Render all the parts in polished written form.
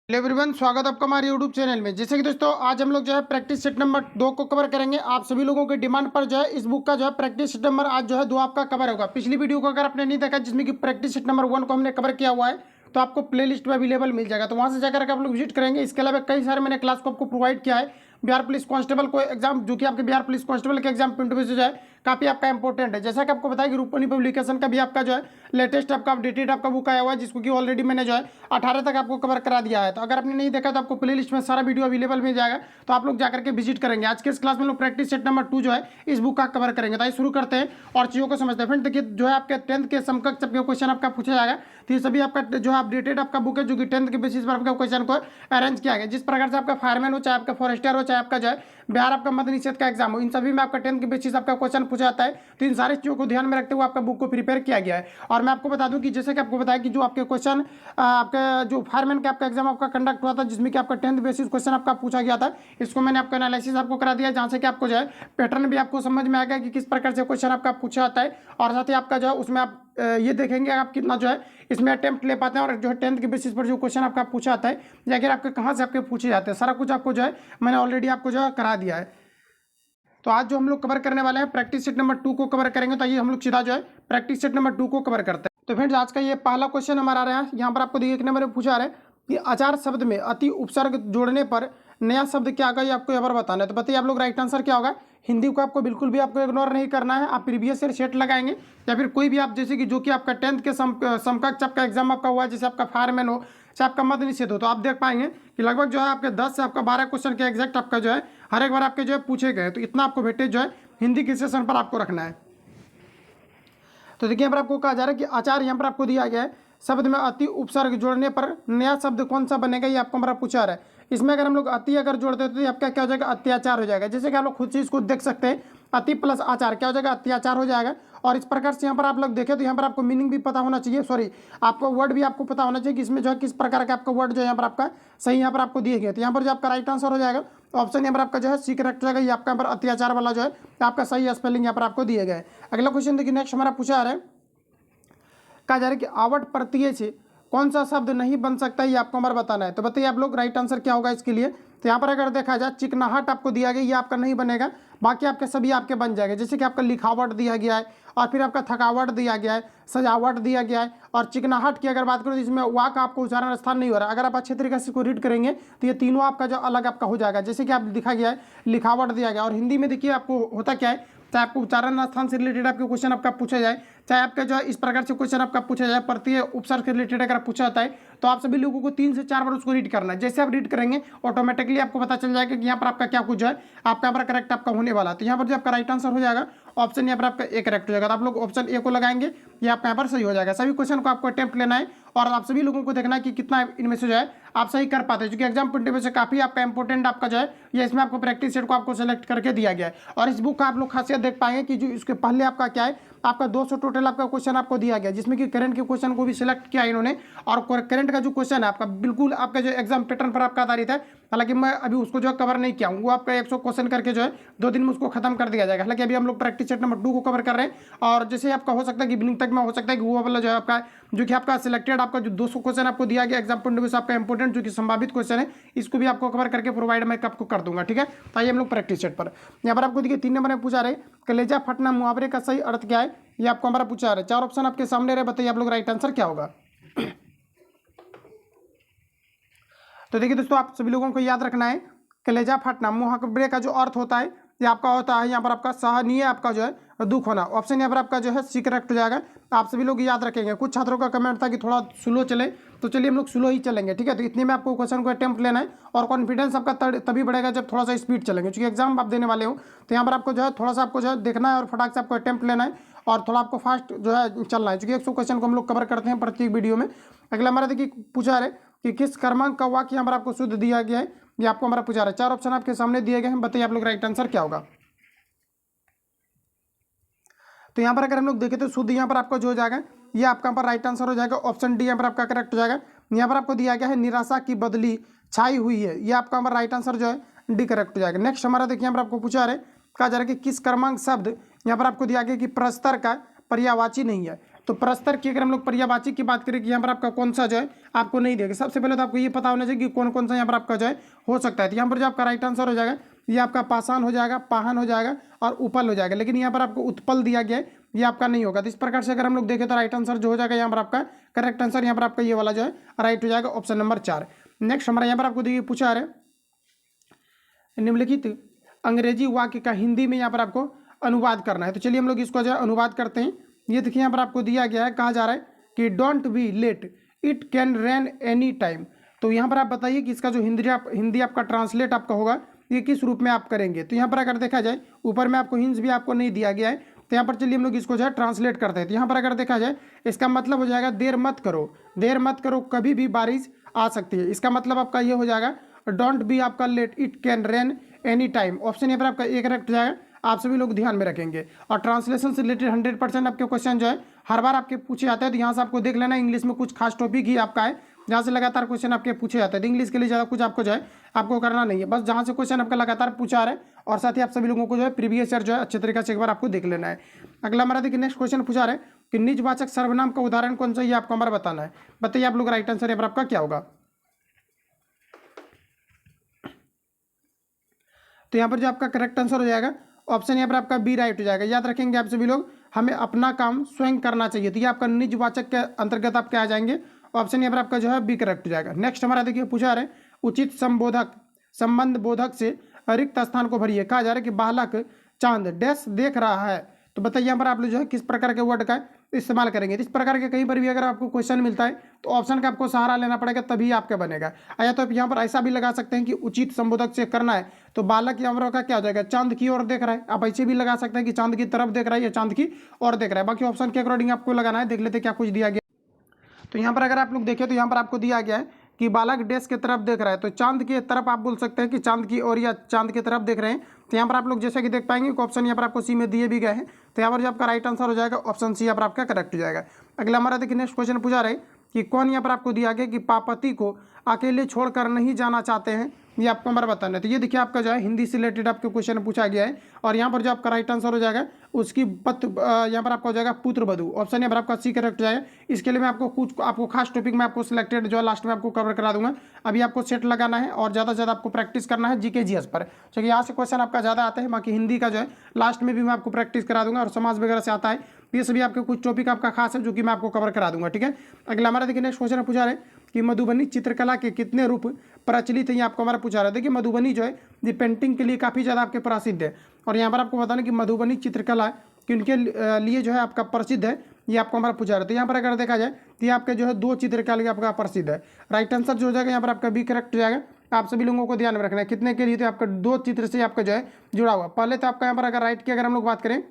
Hello everyone, स्वागत है आपका हमारे यूट्यूब चैनल में। जैसे कि दोस्तों आज हम लोग जो है प्रैक्टिस सेट नंबर 2 को कवर करेंगे। आप सभी लोगों की डिमांड पर जो है इस बुक का जो है प्रैक्टिस सेट नंबर आज जो है 2 आपका कवर होगा। पिछली वीडियो को अगर आपने नहीं देखा जिसमें कि प्रैक्टिस सेट नंबर 1 को हमने कवर किया हुआ है तो आपको प्लेलिस्ट में अवेलेबल मिल जाएगा, तो वहाँ से जाकर आप लोग विजिट करेंगे। इसके अलावा कई सारे मैंने क्लास को आपको प्रोवाइड किया है। बिहार पुलिस कांस्टेबल को एग्जाम, जो कि आपके बिहार पुलिस कांस्टेबल के एग्जाम पॉइंट ऑफ व्यू से जो है काफ़ी आपका इंपॉर्टेंट है। जैसा कि आपको बताया कि रूपनी पब्लिकेशन का भी आपका जो है लेटेस्ट आपका अपडेटेड आपका बुक आया हुआ है, जिसको कि ऑलरेडी मैंने जो है 18 तक आपको कवर करा दिया है। तो अगर आपने नहीं देखा तो आपको प्लेलिस्ट में सारा वीडियो अवेलेबल मिल जाएगा, तो आप लोग जाकर के विजिट करेंगे। आज के इस क्लास में लोग प्रैक्टिस सेट नंबर 2 जो है इस बुक का कवर करेंगे। तो आइए शुरू करते हैं और चीज़ों को समझते हैं। फ्रेंड देखिए, जो है आपके 10th के समकक्ष आपके क्वेश्चन आपका पूछा जाएगा। तो ये सभी आपका जो है अपडेटेड आपका बुक है, जो कि 10th के बेसिस पर आपका क्वेश्चन को अरेंज किया गया। जिस प्रकार से आपका फायरमैन हो, चाहे आपका फॉरेस्टर हो, चाहे आपका जो है बिहार आपका मद्य निषेध का एग्जाम हो, इन सभी में आपका 10th के बेसिस आपका क्वेश्चन पूछा जाता है। तो इन सारी चीज़ों को ध्यान में रखते हुए आपका बुक को प्रिपेयर किया गया है। और मैं आपको बता दूं कि जैसे कि आपको बताया कि जो आपके क्वेश्चन आपका जो फायरमैन का आपका एग्जाम आपका कंडक्ट हुआ था, जिसमें कि आपका 10th बेसिस क्वेश्चन आपका पूछा गया था, इसको मैंने आपका एनालिसिस आपको करा दिया, जहाँ से कि आपको जो है पैटर्न भी आपको समझ में आएगा कि किस प्रकार से क्वेश्चन आपका पूछा जाता है। और साथ ही आपका जो है उसमें आप ये देखेंगे आप कितना जो है इसमें अटेम्प्ट ले पाते हैं, और जो है 10th के बेसिस पर जो क्वेश्चन आपका पूछा जाता है या फिर आपके कहाँ से आपके पूछे जाते हैं, सारा कुछ आपको जो है मैंने ऑलरेडी आपको जो है करा दिया है। तो आज जो हम लोग कवर करने वाले हैं प्रैक्टिस सेट नंबर 2 को कवर करेंगे। तो आइए हम लोग सीधा जो है प्रैक्टिस सेट नंबर 2 को कवर करते हैं। तो फ्रेंड्स आज का ये पहला क्वेश्चन हमारा आ रहा है। यहाँ पर आपको देखिए 1 नंबर में पूछा जा रहा है कि आचार शब्द में अति उपसर्ग जोड़ने पर नया शब्द क्या आएगा, ये आपको यहाँ पर बताना है। तो बताइए आप लोग राइट आंसर क्या होगा। हिंदी को आपको बिल्कुल भी आपको इग्नोर नहीं करना है। आप प्रीवियस ईयर सेट लगाएंगे या फिर कोई भी आप जैसे कि जो कि आपका 10th के समकक्ष आपका एग्जाम आपका हुआ है, जैसे आपका फायरमैन हो, चाहे आपका मद्य निषेध हो, तो आप देख पाएंगे कि लगभग जो है आपके 10 से आपका 12 क्वेश्चन के एग्जैक्ट आपका जो है हर एक बार आपके जो है पूछे गए। तो इतना आपको वेटेज जो है हिंदी के सेशन पर आपको रखना है। तो देखिए यहाँ पर आपको कहा जा रहा है कि आचार यहाँ पर आपको दिया गया है, शब्द में अति उपसर्ग जोड़ने पर नया शब्द कौन सा बनेगा, ये आपको हमारा पूछा रहा है। इसमें अगर हम लोग अति अगर जोड़ देते तो ये आपका क्या हो जाएगा, अत्याचार हो जाएगा। जैसे कि आप लोग खुद से इसको देख सकते हैं, अति प्लस आचार क्या हो जाएगा, अत्याचार हो जाएगा। और इस प्रकार से यहाँ पर आप लोग देखें तो यहाँ पर आपको मीनिंग भी पता होना चाहिए, सॉरी आपको वर्ड भी आपको पता होना चाहिए कि इसमें जो है किस प्रकार का आपका वर्ड जो है यहाँ पर आपका सही यहाँ पर आपको दिए गए। तो यहाँ पर जो आपका राइट आंसर हो जाएगा ऑप्शन यहाँ पर आपका जो है सी करेक्ट हो जाएगा। ये आपका यहाँ पर अत्याचार वाला जो है आपका सही स्पेलिंग यहाँ पर आपको दिए गए। अगला क्वेश्चन देखिए, नेक्स्ट हमारा पूछा रहा है, कहा जा रहा है कि आवट प्रत्यय से कौन सा शब्द नहीं बन सकता, ये आपको हमारा बताना है। तो बताइए आप लोग राइट आंसर क्या होगा इसके लिए। तो यहाँ पर अगर देखा जाए चिकनाहट आपको दिया गया, ये आपका नहीं बनेगा, बाकी आपके सभी आपके बन जाएंगे। जैसे कि आपका लिखावट दिया गया है, और फिर आपका थकावट दिया गया है, सजावट दिया गया है, और चिकनाहट की अगर बात करें तो इसमें वाह का आपको उच्चारण स्थान नहीं हो रहा। अगर आप अच्छे तरीके से इसको रीड करेंगे तो ये तीनों आपका जो अलग आपका हो जाएगा। जैसे कि आप दिखा गया है लिखावट दिया गया, और हिंदी में देखिए आपको होता क्या है, चाहे आपको उच्चारण स्थान से रिलेटेड आपके क्वेश्चन आपका पूछा जाए, चाहे आपका जो है इस प्रकार से क्वेश्चन आपका पूछा जाए प्रत्यय उपसर्ग से रिलेटेड अगर पूछा जाता है, तो आप सभी लोगों को 3 से 4 बार उसको रीड करना है। जैसे आप रीड करेंगे ऑटोमेटिकली आपको पता चल जाएगा कि यहाँ पर आपका क्या कुछ जो है आपका यहाँ पर करेक्ट आपका होने वाला है। तो यहाँ पर जो आपका राइट आंसर हो जाएगा ऑप्शन यहाँ पर आपका ए करेक्ट हो जाएगा। तो आप लोग ऑप्शन ए को लगाएंगे, ये आपका यहाँ पर सही हो जाएगा। सभी क्वेश्चन को आपको अटेम्प्ट लेना है और आप सभी लोगों को देखना है कि कितना इनमें से जो है आप सही कर पाते हैं, क्योंकि एग्जाम पॉइंट ऑफ व्यू से काफी आपका इंपॉर्टेंट आपका जो है ये इसमें आपको प्रैक्टिस सेट को आपको सेलेक्ट करके दिया गया है। और इस बुक का आप लोग खासियत देख पाएंगे कि जो इसके पहले आपका क्या है, आपका 200 टोटल आपका क्वेश्चन आपको दिया गया, जिसमें कि करंट के क्वेश्चन को भी सिलेक्ट किया इन्होंने। और करंट का जो क्वेश्चन है आपका बिल्कुल आपका जो एग्जाम पैटर्न पर आपका आधारित है। हालांकि मैं अभी उसको जो कवर नहीं किया हूँ, वो आपका 100 क्वेश्चन करके जो है 2 दिन में उसको खत्म कर दिया जाएगा। हालांकि अभी हम लोग प्रैक्टिस सेट नंबर 2 को कवर कर रहे हैं, और जैसे आपका हो सकता है कि इवनिंग तक में हो सकता है कि वो वाला जो है आपका जो कि आपका सिलेक्टेड आपका जो 200 क्वेश्चन आपको दिया गया एग्जाम पॉइंट ऑफ व्यू से आपका इंपॉर्टेंट जो कि संभावित क्वेश्चन है, इसको भी आपको कवर करके प्रोवाइड मैं आपको कर दूंगा। ठीक है, तो आइए हम लोग प्रैक्टिस सेट पर। यहाँ पर आपको देखिए 3 नंबर में पूछा रहे कलेजा फटना मुहावरे का सही अर्थ क्या है, ये आपको हमारा पूछा रहा है। 4 ऑप्शन आपके सामने रहे, बताइए आप लोग राइट आंसर क्या होगा। तो देखिए दोस्तों, आप सभी लोगों को याद रखना है कलेजा फटना मुहावरे का जो अर्थ होता है ये आपका होता है यहाँ पर आपका सहनीय आपका जो है दुख होना। ऑप्शन यहाँ पर आपका जो है सी करेक्ट हो जाएगा। आप सभी लोग याद रखेंगे। कुछ छात्रों का कमेंट था कि थोड़ा स्लो चले, तो चलिए हम लोग स्लो ही चलेंगे। ठीक है, तो इतने में आपको क्वेश्चन को अटेम्प्ट लेना है, और कॉन्फिडेंस आपका तभी बढ़ेगा जब थोड़ा सा स्पीड चलेंगे, क्योंकि एग्जाम आप देने वाले हो। तो यहाँ पर आपको जो है थोड़ा सा आपको जो है देखना है और फटाक से आपको अटेम्प्ट लेना है, और थोड़ा आपको फास्ट जो है चलना है, क्योंकि 100 क्वेश्चन को हम लोग कवर करते हैं प्रत्येक वीडियो में। अगला हमारा देखिए पूछा है कि किस क्रमांक का वाक्य यहाँ पर आपको शुद्ध दिया गया है, ये आपको हमारा पूछा रहा है। 4 ऑप्शन आपके सामने दिए गए हैं, बताइए आप लोग राइट आंसर क्या होगा। तो यहाँ पर अगर हम लोग देखें तो शुद्ध यहाँ पर आपको जो हो जाएगा ये आपका यहाँ पर राइट आंसर हो जाएगा। ऑप्शन डी यहाँ पर आपका करेक्ट हो जाएगा। यहाँ पर आपको दिया गया है निराशा की बदली छाई हुई है, ये आपका यहाँ पर राइट आंसर जो है डी करेक्ट हो जाएगा। नेक्स्ट हमारा देखिए यहाँ पर आपको पूछा है, कहा जा रहा है कि किस क्रमांक शब्द यहाँ पर आपको दिया गया कि प्रस्तर का पर्यायवाची नहीं है। तो प्रस्तर की अगर हम लोग पर्यायवाची की बात करें कि यहाँ पर आपका कौन सा जो है आपको नहीं देगा। सबसे पहले तो आपको ये पता होना चाहिए कि कौन कौन सा यहाँ पर आपका जो है हो सकता है। तो यहाँ पर जो आपका राइट आंसर हो जाएगा ये आपका पाषाण हो जाएगा, पाहन हो जाएगा और उपल हो जाएगा। लेकिन यहाँ पर आपको उत्पल दिया गया है, ये आपका नहीं होगा। तो इस प्रकार से अगर हम लोग देखें तो राइट आंसर जो हो जाएगा यहाँ पर आपका करेक्ट आंसर यहाँ पर आपका ये वाला जो है राइट हो जाएगा, ऑप्शन नंबर 4। नेक्स्ट हमारा यहाँ पर आपको देखिए पूछा है निम्नलिखित अंग्रेजी वाक्य का हिंदी में यहाँ पर आपको अनुवाद करना है। तो चलिए हम लोग इसको जो है अनुवाद करते हैं। ये देखिए यहाँ पर आपको दिया गया है, कहा जा रहा है कि don't be late, it can rain any time. तो यहाँ पर आप बताइए कि इसका जो हिंदी आपका ट्रांसलेट आपका होगा ये किस रूप में आप करेंगे। तो यहाँ पर अगर देखा जाए ऊपर में आपको हिंट्स भी आपको नहीं दिया गया है, तो यहाँ पर चलिए हम लोग इसको जो है ट्रांसलेट करते हैं। तो यहाँ पर अगर देखा जाए इसका मतलब हो जाएगा देर मत करो, देर मत करो, कभी भी बारिश आ सकती है। इसका मतलब आपका ये हो जाएगा डोंट बी आपका late, it can rain any time. Option यहाँ पर आपका एक करेक्ट हो जाएगा, आप सभी लोग ध्यान में रखेंगे। और ट्रांसलेशन से रिलेटेड 100% आपके क्वेश्चन जो है हर बार आपके पूछे जाते हैं। तो यहाँ से आपको देख लेना इंग्लिश में कुछ खास टॉपिक ही आपका है जहाँ से लगातार क्वेश्चन आपके पूछे जाते हैं। तो इंग्लिश के लिए ज़्यादा कुछ आपको जो है आपको करना नहीं है, बस जहाँ से क्वेश्चन आपका लगातार पूछा रहा है और साथ ही आप सभी लोगों को जो है प्रीवियस ईयर जो है अच्छे तरीके से एक बार आपको देख लेना है। अगला हमारा देखिए नेक्स्ट क्वेश्चन पूछा रहा है कि निजवाचक सर्वनाम का उदाहरण कौन सा, ये आपको हमारा बताना है। बताइए आप लोग राइट आंसर यहाँ पर आपका क्या होगा। तो यहाँ पर जो आपका करेक्ट आंसर हो जाएगा ऑप्शन यहाँ पर आपका बी राइट हो जाएगा। याद रखेंगे आप सभी लोग, हमें अपना काम स्वयं करना चाहिए। तो ये आपका निजवाचक के अंतर्गत आप क्या आ जाएंगे, ऑप्शन यहाँ पर आपका जो है बी करेक्ट हो जाएगा। नेक्स्ट हमारा देखिए पूछा रहे उचित संबोधक संबंध बोधक से रिक्त स्थान को भरिए। कहा जा रहा है कि बालक चांद डैश देख रहा है। तो बताइए यहाँ पर आप लोग जो है किस प्रकार के वर्ड का इस्तेमाल करेंगे। इस प्रकार के कहीं पर भी अगर आपको क्वेश्चन मिलता है तो ऑप्शन का आपको सहारा लेना पड़ेगा, तभी आपका बनेगा। या तो आप यहाँ पर ऐसा भी लगा सकते हैं कि उचित संबोधक से करना है तो बालक यहाँ पर का क्या हो जाएगा, चांद की ओर देख रहा है। आप ऐसे भी लगा सकते हैं कि चांद की तरफ देख रहा है या चांद की ओर देख रहा है। बाकी ऑप्शन के अकॉर्डिंग आपको लगाना है। देख लेते क्या कुछ दिया गया। तो यहाँ पर अगर आप लोग देखें तो यहाँ पर आपको दिया गया है कि बालक डैश की तरफ देख रहा है। तो चांद की तरफ आप बोल सकते हैं कि चांद की ओर या चांद की तरफ देख रहे हैं। तो यहाँ पर आप लोग जैसे कि देख पाएंगे कि ऑप्शन यहाँ पर आपको सी में दिए भी गए हैं। तो यहाँ पर जो आपका राइट आंसर हो जाएगा ऑप्शन सी यहाँ पर आपका करेक्ट हो जाएगा। अगला हमारा देखिए नेक्स्ट क्वेश्चन पूछा रहे कि कौन यहाँ पर आपको दिया गया कि पापति को अकेले छोड़कर नहीं जाना चाहते हैं, ये आपको हमारा बताना है। तो ये देखिए आपका जो है हिंदी से रिलेटेड आपके क्वेश्चन पूछा गया है और यहाँ पर जो आपका राइट आंसर हो जाएगा उसकी यहाँ पर आपका हो जाएगा पुत्र वधू। ऑप्शन यहाँ पर आपका सी करेक्ट हो जाएगा। इसके लिए मैं आपको खास टॉपिक में आपको सिलेक्टेड जो है लास्ट में आपको कवर करा दूंगा। अभी आपको सेट लगाना है और ज़्यादा से ज़्यादा आपको प्रैक्टिस करना है जीके जीएस पर, क्योंकि यहाँ से क्वेश्चन आपका ज़्यादा आता है। बाकी हिंदी का जो है लास्ट में भी मैं आपको प्रैक्टिस करा दूंगा और समाज वगैरह से आता है। ये सभी आपके कुछ टॉपिक आपका खास है जो कि मैं आपको कवर करा दूंगा, ठीक है। अगला हमारा देखिए नेक्स्ट क्वेश्चन पूछा रहे कि मधुबनी चित्रकला के कितने रूप प्रचलित है, ये आपको हमारा पूछा रहा है। देखिए मधुबनी जो है ये पेंटिंग के लिए काफ़ी ज़्यादा आपके प्रसिद्ध है और यहाँ पर आपको बताना कि मधुबनी चित्रकला किनके लिए जो है आपका प्रसिद्ध है, ये आपको हमारा पूछा रहा है। तो यहाँ पर अगर देखा जाए तो ये आपके जो है 2 चित्रकला आपका प्रसिद्ध है। राइट आंसर जो हो जाएगा यहाँ पर आपका बी करेक्ट हो जाएगा। आप सभी लोगों को ध्यान में रखना है कितने के लिए, तो आपका 2 चित्र से आपका जो है जुड़ा हुआ। पहले तो आपका यहाँ पर अगर राइट की अगर हम लोग बात करें,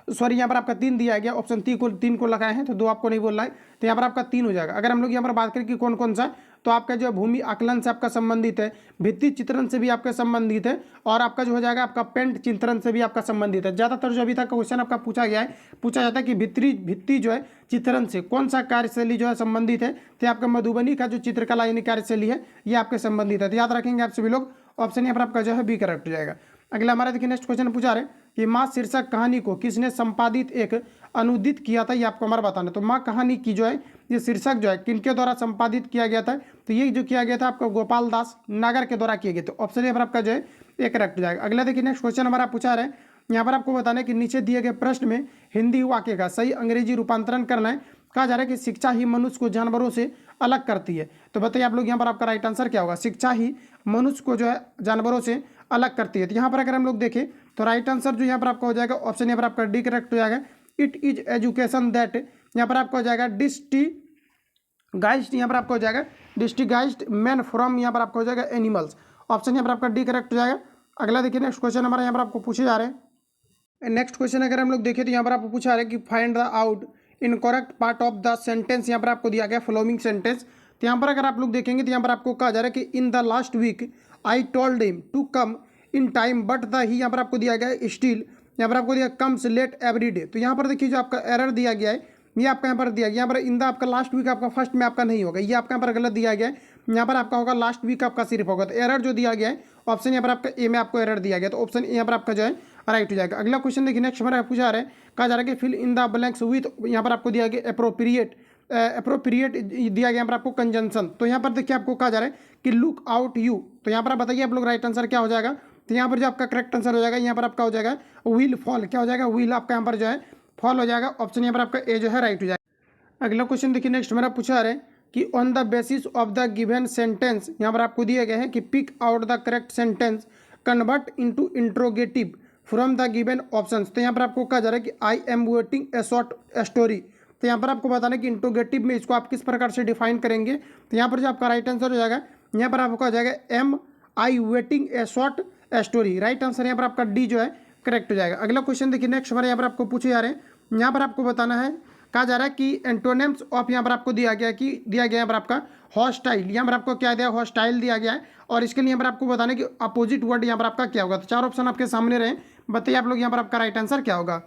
सॉरी यहाँ पर आपका 3 दिया गया, ऑप्शन 3 को लगाए हैं तो 2 आपको नहीं बोलना है। तो यहाँ पर आपका 3 हो जाएगा। अगर हम लोग यहाँ पर बात करें कि कौन कौन सा, तो आपका जो भूमि आकलन से आपका संबंधित है, भित्ति चित्रण से भी आपका संबंधित है और आपका जो हो जाएगा आपका पेंट चित्रण से भी आपका संबंधित है। ज़्यादातर जो अभी तक क्वेश्चन आपका पूछा गया है, पूछा जाता है कि भित्ति जो है चित्रण से कौन सा कार्यशैली जो है संबंधित है। तो आपका मधुबनी का जो चित्रकला यानी कार्यशैली है ये आपके संबंधित है। तो याद रखेंगे आप सभी लोग, ऑप्शन यहाँ पर आपका जो है बी करेक्ट हो जाएगा। अगला हमारा देखिए नेक्स्ट क्वेश्चन पूछा रहे कि माँ शीर्षक कहानी को किसने संपादित एक अनुदित किया था, ये आपको हमारा बताना है। तो माँ कहानी की जो है ये शीर्षक जो है किनके द्वारा संपादित किया गया था, तो ये जो किया गया था आपका गोपाल दास नागर के द्वारा किए गए। तो ऑप्शन यहाँ पर आपका जो है एक करेक्ट हो जाएगा। अगला देखिए नेक्स्ट क्वेश्चन हमारा पूछा रहे, यहाँ पर आपको बताना है कि नीचे दिए गए प्रश्न में हिंदी वाक्य का सही अंग्रेजी रूपांतरण करना है। कहा जा रहा है कि शिक्षा ही मनुष्य को जानवरों से अलग करती है। तो बताइए आप लोग यहाँ पर आपका राइट आंसर क्या होगा, शिक्षा ही मनुष्य को जो है जानवरों से अलग करती है। तो यहाँ पर अगर हम लोग देखें तो राइट आंसर जो यहाँ पर आपका हो जाएगा ऑप्शन यहाँ पर आपका डी करेक्ट हो जाएगा। इट इज एजुकेशन दैट, यहाँ पर आपका हो जाएगा डिस्टिगाइज्ड, यहाँ पर आपका हो जाएगा डिस्टिगाइज्ड मैन फ्रॉम, यहाँ पर आपका हो जाएगा एनिमल्स। ऑप्शन यहाँ पर आपका डी करेक्ट हो जाएगा। अगला देखिए नेक्स्ट क्वेश्चन हमारा यहाँ पर आपको पूछे जा रहे हैं। नेक्स्ट क्वेश्चन अगर हम लोग देखें तो यहाँ पर आपको पूछा रहा है कि find the out incorrect part of the sentence, यहाँ पर आपको दिया गया फॉलोइंग सेंटेंस। तो यहाँ पर अगर आप लोग देखेंगे तो यहाँ पर आपको कहा जा रहा है कि in the last week I told him to come in time but the he, यहाँ पर आपको दिया गया है स्टिल, यहाँ पर आपको दिया कम्स लेट एवरी डे। तो यहाँ पर देखिए जो आपका एरर दिया गया है ये आपका यहाँ पर दिया गया, यहाँ पर इन द आपका लास्ट वीक आपका फर्स्ट में आपका नहीं होगा, ये आपका यहाँ पर गलत दिया गया है। यहाँ पर आपका होगा लास्ट वीक आपका सिर्फ होगा। तो एरर जो दिया गया है ऑप्शन यहाँ पर आपका ए में आपको एरर दिया गया, तो ऑप्शन यहाँ पर आपका जो है राइट हो जाएगा। अगला क्वेश्चन देखिए नेक्स्ट हमारा पूछा रहा है, कहा जा रहा है कि fill in the blanks with, यहाँ पर आपको दिया गया अप्रोप्रिएट दिया गया यहाँ पर आपको कंजंक्शन। तो यहाँ पर देखिए आपको कहा जा रहा है कि लुक आउट यू, तो यहाँ पर आप बताइए आप लोग राइट आंसर क्या हो जाएगा। तो यहाँ पर जो आपका करेक्ट आंसर हो जाएगा यहाँ पर आपका हो जाएगा विल फॉल, क्या हो जाएगा विल आपका यहाँ पर जो है फॉल हो जाएगा। ऑप्शन यहाँ पर आपका ए जो है राइट हो जाएगा। अगला क्वेश्चन देखिए नेक्स्ट हमारा पूछा रहा है कि on the basis of the given sentence, यहाँ पर आपको दिया गया है कि pick out the correct sentence convert into interrogative from the given options. तो यहाँ पर आपको कहा जा रहा है कि I am waiting a short story. तो यहाँ पर आपको बताना है कि इंट्रोगेटिव में इसको आप किस प्रकार से डिफाइन करेंगे। तो यहाँ पर जो आपका राइट आंसर हो जाएगा यहाँ पर आपको आ जाएगा am I waiting a short story. Right answer यहाँ पर आपका डी जो है करेक्ट हो जाएगा। अगला क्वेश्चन देखिए नेक्स्ट हमारे यहाँ पर आपको पूछे जा रहे हैं, यहाँ पर आपको बताना है, कहा जा रहा है कि एंटोनिम्स ऑफ, यहाँ पर आपको दिया गया यहाँ पर आपका हॉस्टाइल, यहाँ पर आपको क्या दिया हॉस्टाइल दिया गया है और इसके लिए यहाँ पर आपको बताना है कि अपोजिट वर्ड यहाँ पर आपका क्या होगा। तो 4 ऑप्शन आपके सामने रहे, बताइए आप लोग यहाँ पर आपका राइट आंसर क्या होगा।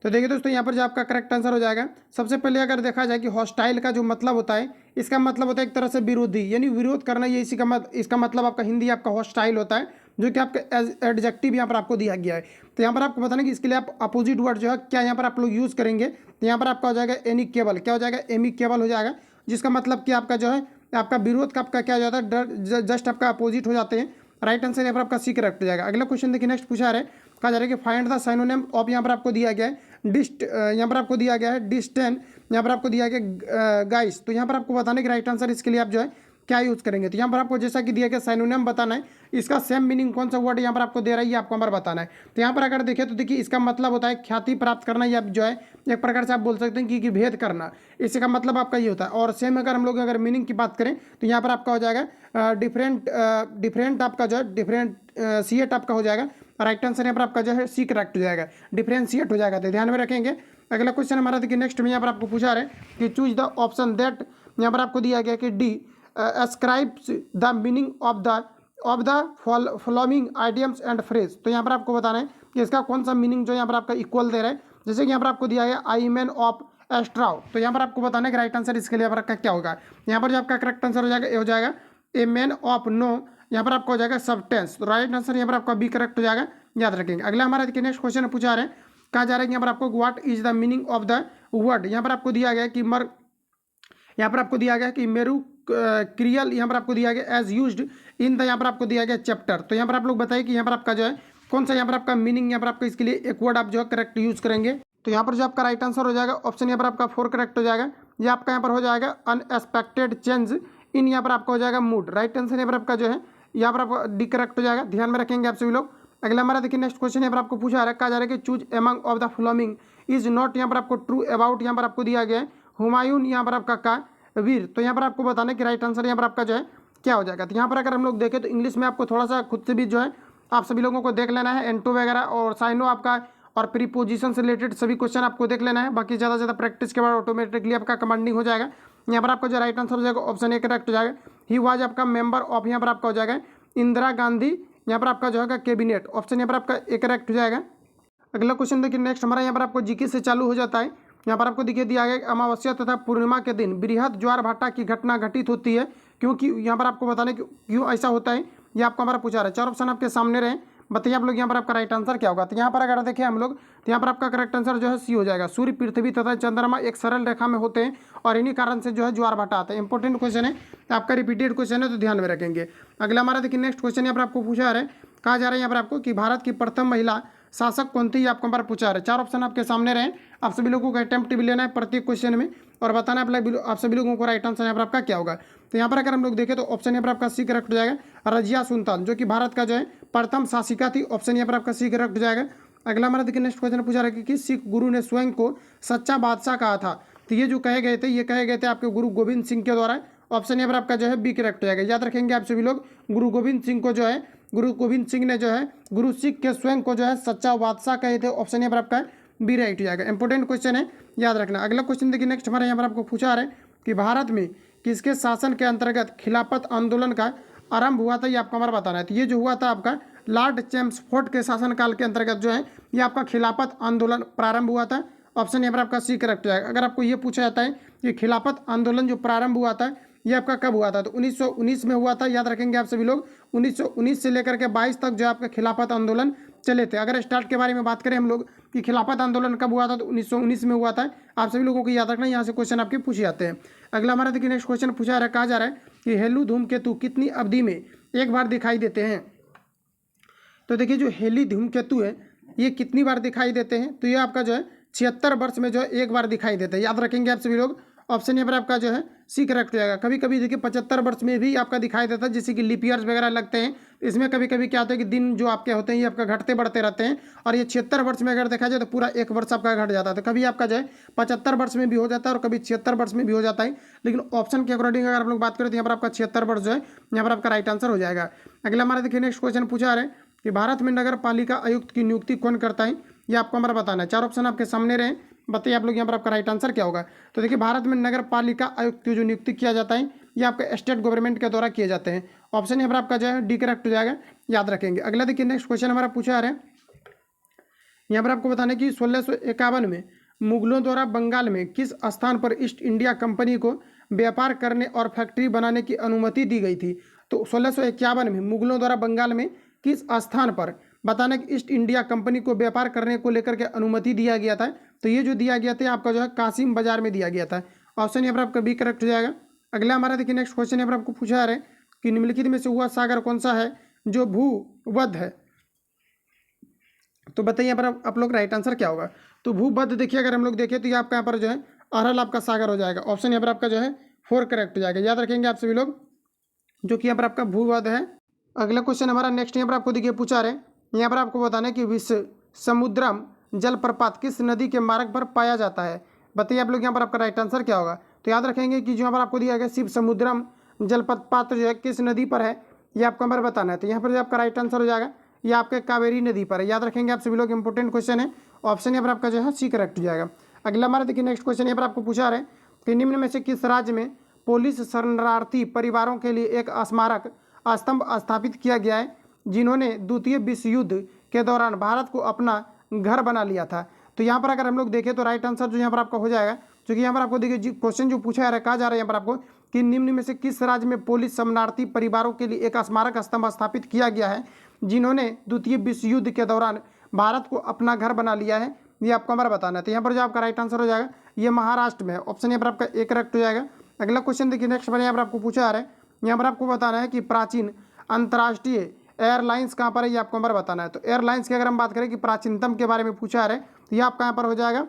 तो देखिए दोस्तों यहाँ पर जो आपका करेक्ट आंसर हो जाएगा, सबसे पहले अगर देखा जाए कि हॉस्टाइल का जो मतलब होता है, इसका मतलब होता है एक तरह से विरोधी, यानी विरोध करना, ये इसका मतलब आपका हिंदी आपका हॉस्टाइल होता है, जो कि आपका एडजेक्टिव यहाँ पर आपको दिया गया है। तो यहाँ पर आपको बताना कि इसके लिए आप अपोजिट वर्ड जो है क्या यहाँ पर आप लोग यूज़ करेंगे। तो यहाँ पर आपका हो जाएगा एमिकेबल, क्या हो जाएगा एमिकेबल हो जाएगा, जिसका मतलब कि आपका जो है आपका विरोध का आपका क्या हो जाता है जस्ट आपका अपोजिट हो जाते हैं। राइट आंसर यहाँ पर आपका सी करेक्ट हो जाएगा। अगला क्वेश्चन देखिए नेक्स्ट पूछा है, कहा जा रहा है कि फाइंड द साइनोनिम ऑफ, यहाँ पर आपको दिया गया है डिस्ट, यहाँ पर आपको दिया गया है डिस्टेंट, यहाँ पर आपको दिया गया गाइस। तो यहाँ पर आपको बताना है कि राइट आंसर इसके लिए आप जो है क्या यूज़ करेंगे। तो यहाँ पर आपको जैसा कि दिया गया साइनोनिम बताना है, इसका सेम मीनिंग कौन सा वर्ड यहाँ पर आपको दे रहा है ये आपको हमारा बताना है। तो यहाँ पर अगर देखें तो देखिए इसका मतलब होता है ख्याति प्राप्त करना, या जो है एक प्रकार से आप बोल सकते हैं कि भेद करना, इसका मतलब आपका ये होता है। और सेम अगर हम लोग अगर मीनिंग की बात करें तो यहाँ पर आपका हो जाएगा डिफरेंट आपका जो है डिफरेंशिएट आपका हो जाएगा। राइट आंसर यहाँ पर आपका जो है सी करेक्ट हो जाएगा, डिफरेंशिएट हो जाएगा। तो ध्यान में रखेंगे। अगला क्वेश्चन हमारा देखिए नेक्स्ट में यहाँ पर आपको पूछा रहे कि चूज द ऑप्शन दैट, यहाँ पर आपको दिया गया कि D ascribes the meaning of the following idioms and phrase. तो यहाँ पर आपको बताना है कि इसका कौन सा मीनिंग जो यहाँ पर आपका इक्वल दे रहा है। जैसे कि यहाँ पर आपको दिया गया आई मैन ऑफ एस्ट्राउ, तो यहाँ पर आपको बताना है कि राइट आंसर इसके लिए यहाँ पर क्या होगा। यहाँ पर जो आपका करेक्ट आंसर हो जाएगा ये हो जाएगा ए मैन ऑफ नो, यहाँ पर आपको हो जाएगा सबटेंस। तो राइट आंसर यहाँ पर आपका बी करेक्ट हो जाएगा, याद रखेंगे। अगला हमारा देखिए नेक्स्ट क्वेश्चन पूछा रहे हैं, कहा जा रहा है कि यहाँ पर आपको what is the meaning of the word, यहाँ पर आपको दिया गया कि यहाँ पर आपको दिया गया कि मेरू क्रियल, यहाँ पर आपको दिया गया एज यूज्ड इन द, यहाँ पर आपको दिया गया चैप्टर। तो यहाँ पर आप लोग बताइए कि यहाँ पर आपका जो है कौन सा यहाँ पर आपका मीनिंग, यहाँ पर आपका इसके लिए एक वर्ड आप जो है करेक्ट यूज करेंगे। तो यहाँ पर जो आपका राइट आंसर हो जाएगा ऑप्शन यहाँ पर आपका 4 करेक्ट हो जाएगा। ये आपका यहाँ पर हो जाएगा अनएक्सपेक्टेड चेंज इन, यहाँ पर आपका हो जाएगा मूड। राइट आंसर यहाँ पर आपका जो है यहाँ पर आपका डी करेक्ट हो जाएगा, ध्यान में रखेंगे आप सभी लोग। अगला हमारा देखिए नेक्स्ट क्वेश्चन यहाँ पर आपको पूछा है, कहा जा रहा है कि choose among of the following is not, यहाँ पर आपको ट्रू अबाउट, यहाँ पर आपको दिया गया है हुमायूं, यहाँ पर आपका का वीर। तो यहाँ पर आपको बताना है कि राइट आंसर यहाँ पर आपका जो है क्या हो जाएगा। तो यहाँ पर अगर हम लोग देखें तो इंग्लिश में आपको थोड़ा सा खुद से भी जो है आप सभी लोगों को देख लेना है, एंटो वगैरह और साइनो आपका और प्रीपोजिशन से रिलेटेड सभी क्वेश्चन आपको देख लेना है। बाकी ज़्यादा से ज़्यादा प्रैक्टिस के बाद ऑटोमेटिकली आपका कमांडिंग हो जाएगा। यहाँ पर आपका जो राइट आंसर हो जाएगा ऑप्शन ए करेक्ट हो जाएगा। ही वाज आपका मेंबर ऑफ, यहाँ पर आपका हो जाएगा इंदिरा गांधी, यहाँ पर आपका जो है कैबिनेट। ऑप्शन यहाँ पर आपका ए करेक्ट हो जाएगा। अगला क्वेश्चन देखिए नेक्स्ट हमारा यहाँ पर आपको जीके से चालू हो जाता है। यहाँ पर आपको दिखे दिया गया अमावस्या तथा पूर्णिमा के दिन बृहद ज्वार भाटा की घटना घटित होती है, क्योंकि यहाँ पर आपको बताना कि क्यों ऐसा होता है ये आपको हमारा पूछा रहा है। 4 ऑप्शन आपके सामने रहे, बताइए आप लोग यहाँ पर आपका राइट आंसर क्या होगा। तो यहाँ पर अगर देखें हम लोग तो यहाँ पर आपका करेक्ट आंसर जो है सी हो जाएगा। सूर्य, पृथ्वी तथा चंद्रमा एक सरल रेखा में होते हैं और इन्हीं कारण से जो है ज्वार भाटा आता है। इंपॉर्टेंट क्वेश्चन है, आपका रिपीटेड क्वेश्चन है, तो ध्यान में रखेंगे। अगला हमारा देखिए नेक्स्ट क्वेश्चन यहाँ पर आपको पूछा रहा है, कहा जा रहा है यहाँ पर आपको कि भारत की प्रथम महिला शासक कौन थी, आपको हमारा पूछा रहा है। 4 ऑप्शन आपके सामने रहे, आप सभी लोगों को अटेम्प्ट भी लेना है प्रत्येक क्वेश्चन में और बताना आप सभी लोगों को राइट आंसर यहाँ पर आपका क्या होगा। तो यहाँ पर अगर हम लोग देखें तो ऑप्शन यहाँ पर आपका सी करेक्ट हो जाएगा, रजिया सुल्तान, जो कि भारत का जो है प्रथम शासिका थी। ऑप्शन यहाँ पर आपका सी करेक्ट हो जाएगा। अगला हमारा देखिए नेक्स्ट क्वेश्चन पूछा रहा है कि किस सिख गुरु ने स्वयं को सच्चा बादशाह कहा था। तो ये जो कहे गए थे ये कहे गए थे आपके गुरु गोविंद सिंह के द्वारा। ऑप्शन यहाँ पर आपका जो है बी करेक्ट हो जाएगा। याद रखेंगे आप सभी लोग, गुरु गोविंद सिंह को जो है गुरु गोविंद सिंह ने जो है गुरु सिख के स्वयं को जो है सच्चा बादशाह कहे थे। ऑप्शन यहाँ पर आपका बी राइट हो जाएगा। इंपॉर्टेंट क्वेश्चन है, याद रखना। अगला क्वेश्चन देखिए नेक्स्ट हमारे यहाँ पर आपको पूछा रहा है कि भारत में किसके शासन के अंतर्गत खिलाफत आंदोलन का आरंभ हुआ था, ये आपको हमारा बताना है। तो ये जो हुआ था आपका लॉर्ड चैम्सफोर्ड के शासनकाल के अंतर्गत जो है ये आपका खिलाफत आंदोलन प्रारंभ हुआ था। ऑप्शन यहाँ पर आपका सी करेक्ट हो जाएगा। अगर आपको ये पूछा जाता है कि खिलाफत आंदोलन जो प्रारंभ हुआ था ये आपका कब हुआ था? तो 1919 में हुआ था, याद रखेंगे आप सभी लोग। 1919 से लेकर के 22 तक जो आपका खिलाफत आंदोलन चले थे। अगर स्टार्ट के बारे में बात करें हम लोग कि खिलाफत आंदोलन कब हुआ था, तो 1919 में हुआ था। आप सभी लोगों को याद रखना, यहाँ से क्वेश्चन आपके पूछे जाते हैं। अगला हमारा देखिए नेक्स्ट क्वेश्चन पूछा रहा है, कहा जा रहा है कि हेलू धूमकेतु कितनी अवधि में एक बार दिखाई देते हैं? तो देखिए जो हेली धूमकेतु है ये कितनी बार दिखाई देते हैं? तो ये आपका जो है 76 वर्ष में जो है एक बार दिखाई देते हैं। याद रखेंगे आप सभी लोग। ऑप्शन यहाँ पर आपका जो है सी करेक्ट हो जाएगा। कभी कभी देखिए 75 वर्ष में भी आपका दिखाई देता है, जैसे कि लीप ईयर्स वगैरह लगते हैं। इसमें कभी कभी क्या होता है कि दिन जो आपके होते हैं ये आपका घटते बढ़ते रहते हैं, और ये 76 वर्ष में अगर देखा जाए तो पूरा एक वर्ष आपका घट जाता है। तो कभी आपका जो है 75 वर्ष में भी हो जाता है और कभी 76 वर्ष में भी हो जाता है। लेकिन ऑप्शन के अकॉर्डिंग अगर आप लोग बात करें तो यहाँ पर आपका 76 वर्ष जो है यहाँ पर आपका राइट आंसर हो जाएगा। अगला हमारा देखिए नेक्स्ट क्वेश्चन पूछा रहे कि भारत में नगर पालिका आयुक्त की नियुक्ति कौन करता है? ये आपको हमारा बताना है। 4 ऑप्शन आपके सामने रहे, बताइए आप लोग यहाँ पर आपका राइट आंसर क्या होगा। तो देखिए भारत में नगर पालिका आयुक्त की जो नियुक्ति किया जाता है ये आपके स्टेट गवर्नमेंट के द्वारा किए जाते हैं। ऑप्शन यहाँ पर आपका जो है डी करेक्ट हो जाएगा, याद रखेंगे। अगला देखिए नेक्स्ट क्वेश्चन हमारा पूछा रहे, यहाँ पर आपको बताना है कि 1651 में मुगलों द्वारा बंगाल में किस स्थान पर ईस्ट इंडिया कंपनी को व्यापार करने और फैक्ट्री बनाने की अनुमति दी गई थी? तो 1651 में मुगलों द्वारा बंगाल में किस स्थान पर बताना कि ईस्ट इंडिया कंपनी को व्यापार करने को लेकर के अनुमति दिया गया था? तो ये जो दिया गया था आपका जो है कासिम बाजार में दिया गया था। ऑप्शन यहाँ पर आपका बी करेक्ट हो जाएगा। अगला हमारा देखिए नेक्स्ट क्वेश्चन यहाँ पर आपको पूछा जा रहा है कि निम्नलिखित में से वह सागर कौन सा है जो भूवध है? तो बताइए यहाँ पर आप लोग राइट आंसर क्या होगा। तो भूवध देखिए अगर हम लोग देखें तो ये आपका यहाँ पर जो है अरहल आपका सागर हो जाएगा। ऑप्शन यहाँ पर आपका जो है 4 करेक्ट हो जाएगा, याद रखेंगे आप सभी लोग, जो कि यहाँ पर आपका भूवध है। अगला क्वेश्चन हमारा नेक्स्ट यहाँ पर आपको देखिए पूछा रहे, यहाँ पर आपको बताना है कि विश्व समुद्रम जलप्रपात किस नदी के मार्ग पर पाया जाता है? बताइए आप लोग यहाँ पर आपका राइट आंसर क्या होगा। तो याद रखेंगे कि जो यहाँ पर आपको दिया गया शिव समुद्रम जलप्रपात जो है किस नदी पर है ये आपको हमारा बताना है। तो यहाँ पर जो आपका राइट आंसर हो जाएगा ये आपके कावेरी नदी पर है, याद रखेंगे आप सभी लोग, इंपॉर्टेंट क्वेश्चन है। ऑप्शन यहाँ पर आपका जो है सी करेक्ट हो जाएगा। अगला हमारा देखिए नेक्स्ट क्वेश्चन यहाँ पर आपको पूछा रहे कि निम्न में से किस राज्य में पुलिस शरणार्थी परिवारों के लिए एक स्मारक स्तंभ स्थापित किया गया है जिन्होंने द्वितीय विश्व युद्ध के दौरान भारत को अपना घर बना लिया था? तो यहाँ पर अगर हम लोग देखें तो राइट आंसर जो यहाँ पर आपका हो जाएगा, क्योंकि यहाँ पर आपको देखिए क्वेश्चन जो पूछा है कहा जा रहा है यहाँ पर आपको कि निम्न में से किस राज्य में पुलिस शरणार्थी परिवारों के लिए एक स्मारक स्तंभ स्थापित किया गया है जिन्होंने द्वितीय विश्व युद्ध के दौरान भारत को अपना घर बना लिया है? ये आपको हमारा बताना है। तो यहाँ पर जो आपका राइट आंसर हो जाएगा ये महाराष्ट्र में है। ऑप्शन यहाँ पर आपका एक करेक्ट हो जाएगा। अगला क्वेश्चन देखिए नेक्स्ट पर यहाँ पर आपको पूछा आ रहा है, यहाँ पर आपको बताना है कि प्राचीन अंतर्राष्ट्रीय एयरलाइंस कहाँ पर है, ये आपको हमारा बताना है। तो एयरलाइंस की अगर हम बात करें कि प्राचीनतम के बारे में पूछा आ रहा है तो ये आपका यहाँ पर हो जाएगा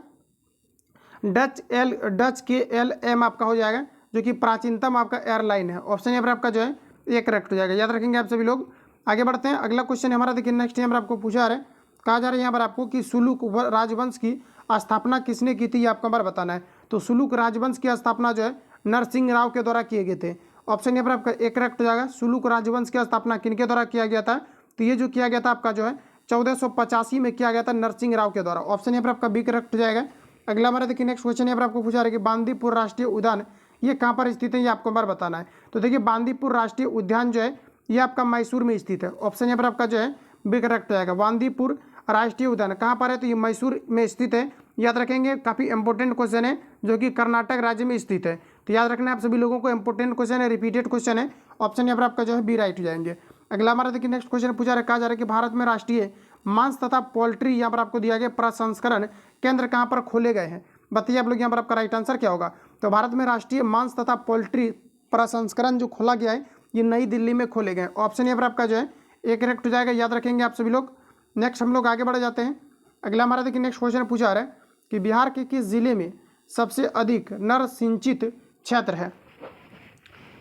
डच KLM आपका हो जाएगा, जो कि प्राचीनतम आपका एयरलाइन है। ऑप्शन यहाँ पर आपका जो है ये करेक्ट हो जाएगा, याद रखेंगे आप सभी लोग। आगे बढ़ते हैं, अगला क्वेश्चन हमारा देखिए नेक्स्ट यहाँ पर आपको पूछा आ रहा है, कहा जा रहा है यहाँ पर आपको कि सुलुक राजवंश की स्थापना किसने की थी, ये आपको हमारा बताना है। तो सुलुक राजवंश की स्थापना जो है नरसिंह राव के द्वारा किए गए थे। ऑप्शन यहाँ पर आपका एक करेक्ट हो जाएगा। सुलुक राजवंश की स्थापना किनके द्वारा किया गया था? तो ये जो किया गया था आपका जो है 1485 में किया गया था नरसिंह राव के द्वारा। ऑप्शन यहाँ पर आपका बी करेक्ट हो जाएगा। अगला हमारा देखिए नेक्स्ट क्वेश्चन यहाँ पर आपको पूछा रहा है कि बांदीपुर राष्ट्रीय उद्यान ये कहाँ पर स्थित है, ये आपको हमारा बताना है। तो देखिए बांदीपुर राष्ट्रीय उद्यान जो है ये आपका मैसूर में स्थित है। ऑप्शन यहाँ पर आपका जो है बी करेक्ट हो जाएगा। बांदीपुर राष्ट्रीय उद्यान कहाँ पर है? तो ये मैसूर में स्थित है, याद रखेंगे। काफ़ी इंपॉर्टेंट क्वेश्चन है जो कि कर्नाटक राज्य में स्थित है। तो याद रखना है आप सभी लोगों को, इंपॉर्टेंट क्वेश्चन है, रिपीटेड क्वेश्चन है। ऑप्शन यहाँ पर आपका जो है बी राइट हो जाएंगे। अगला हमारा देखिए नेक्स्ट क्वेश्चन पूछा कहा जा रहा है कि भारत में राष्ट्रीय मांस तथा पोल्ट्री यहाँ पर आपको दिया गया प्रसंस्करण केंद्र कहाँ पर खोले गए हैं? बताइए आप लोग यहाँ पर आपका राइट आंसर क्या होगा। तो भारत में राष्ट्रीय मांस तथा पोल्ट्री प्रसंस्करण जो खोला गया है ये नई दिल्ली में खोले गए। ऑप्शन यहाँ पर आपका जो है एक करेक्ट हो जाएगा, याद रखेंगे आप सभी लोग। नेक्स्ट हम लोग आगे बढ़ जाते हैं। अगला हमारा देखिए नेक्स्ट क्वेश्चन पूछा रहा है कि बिहार के किस जिले में सबसे अधिक नर सिंचित क्षेत्र है?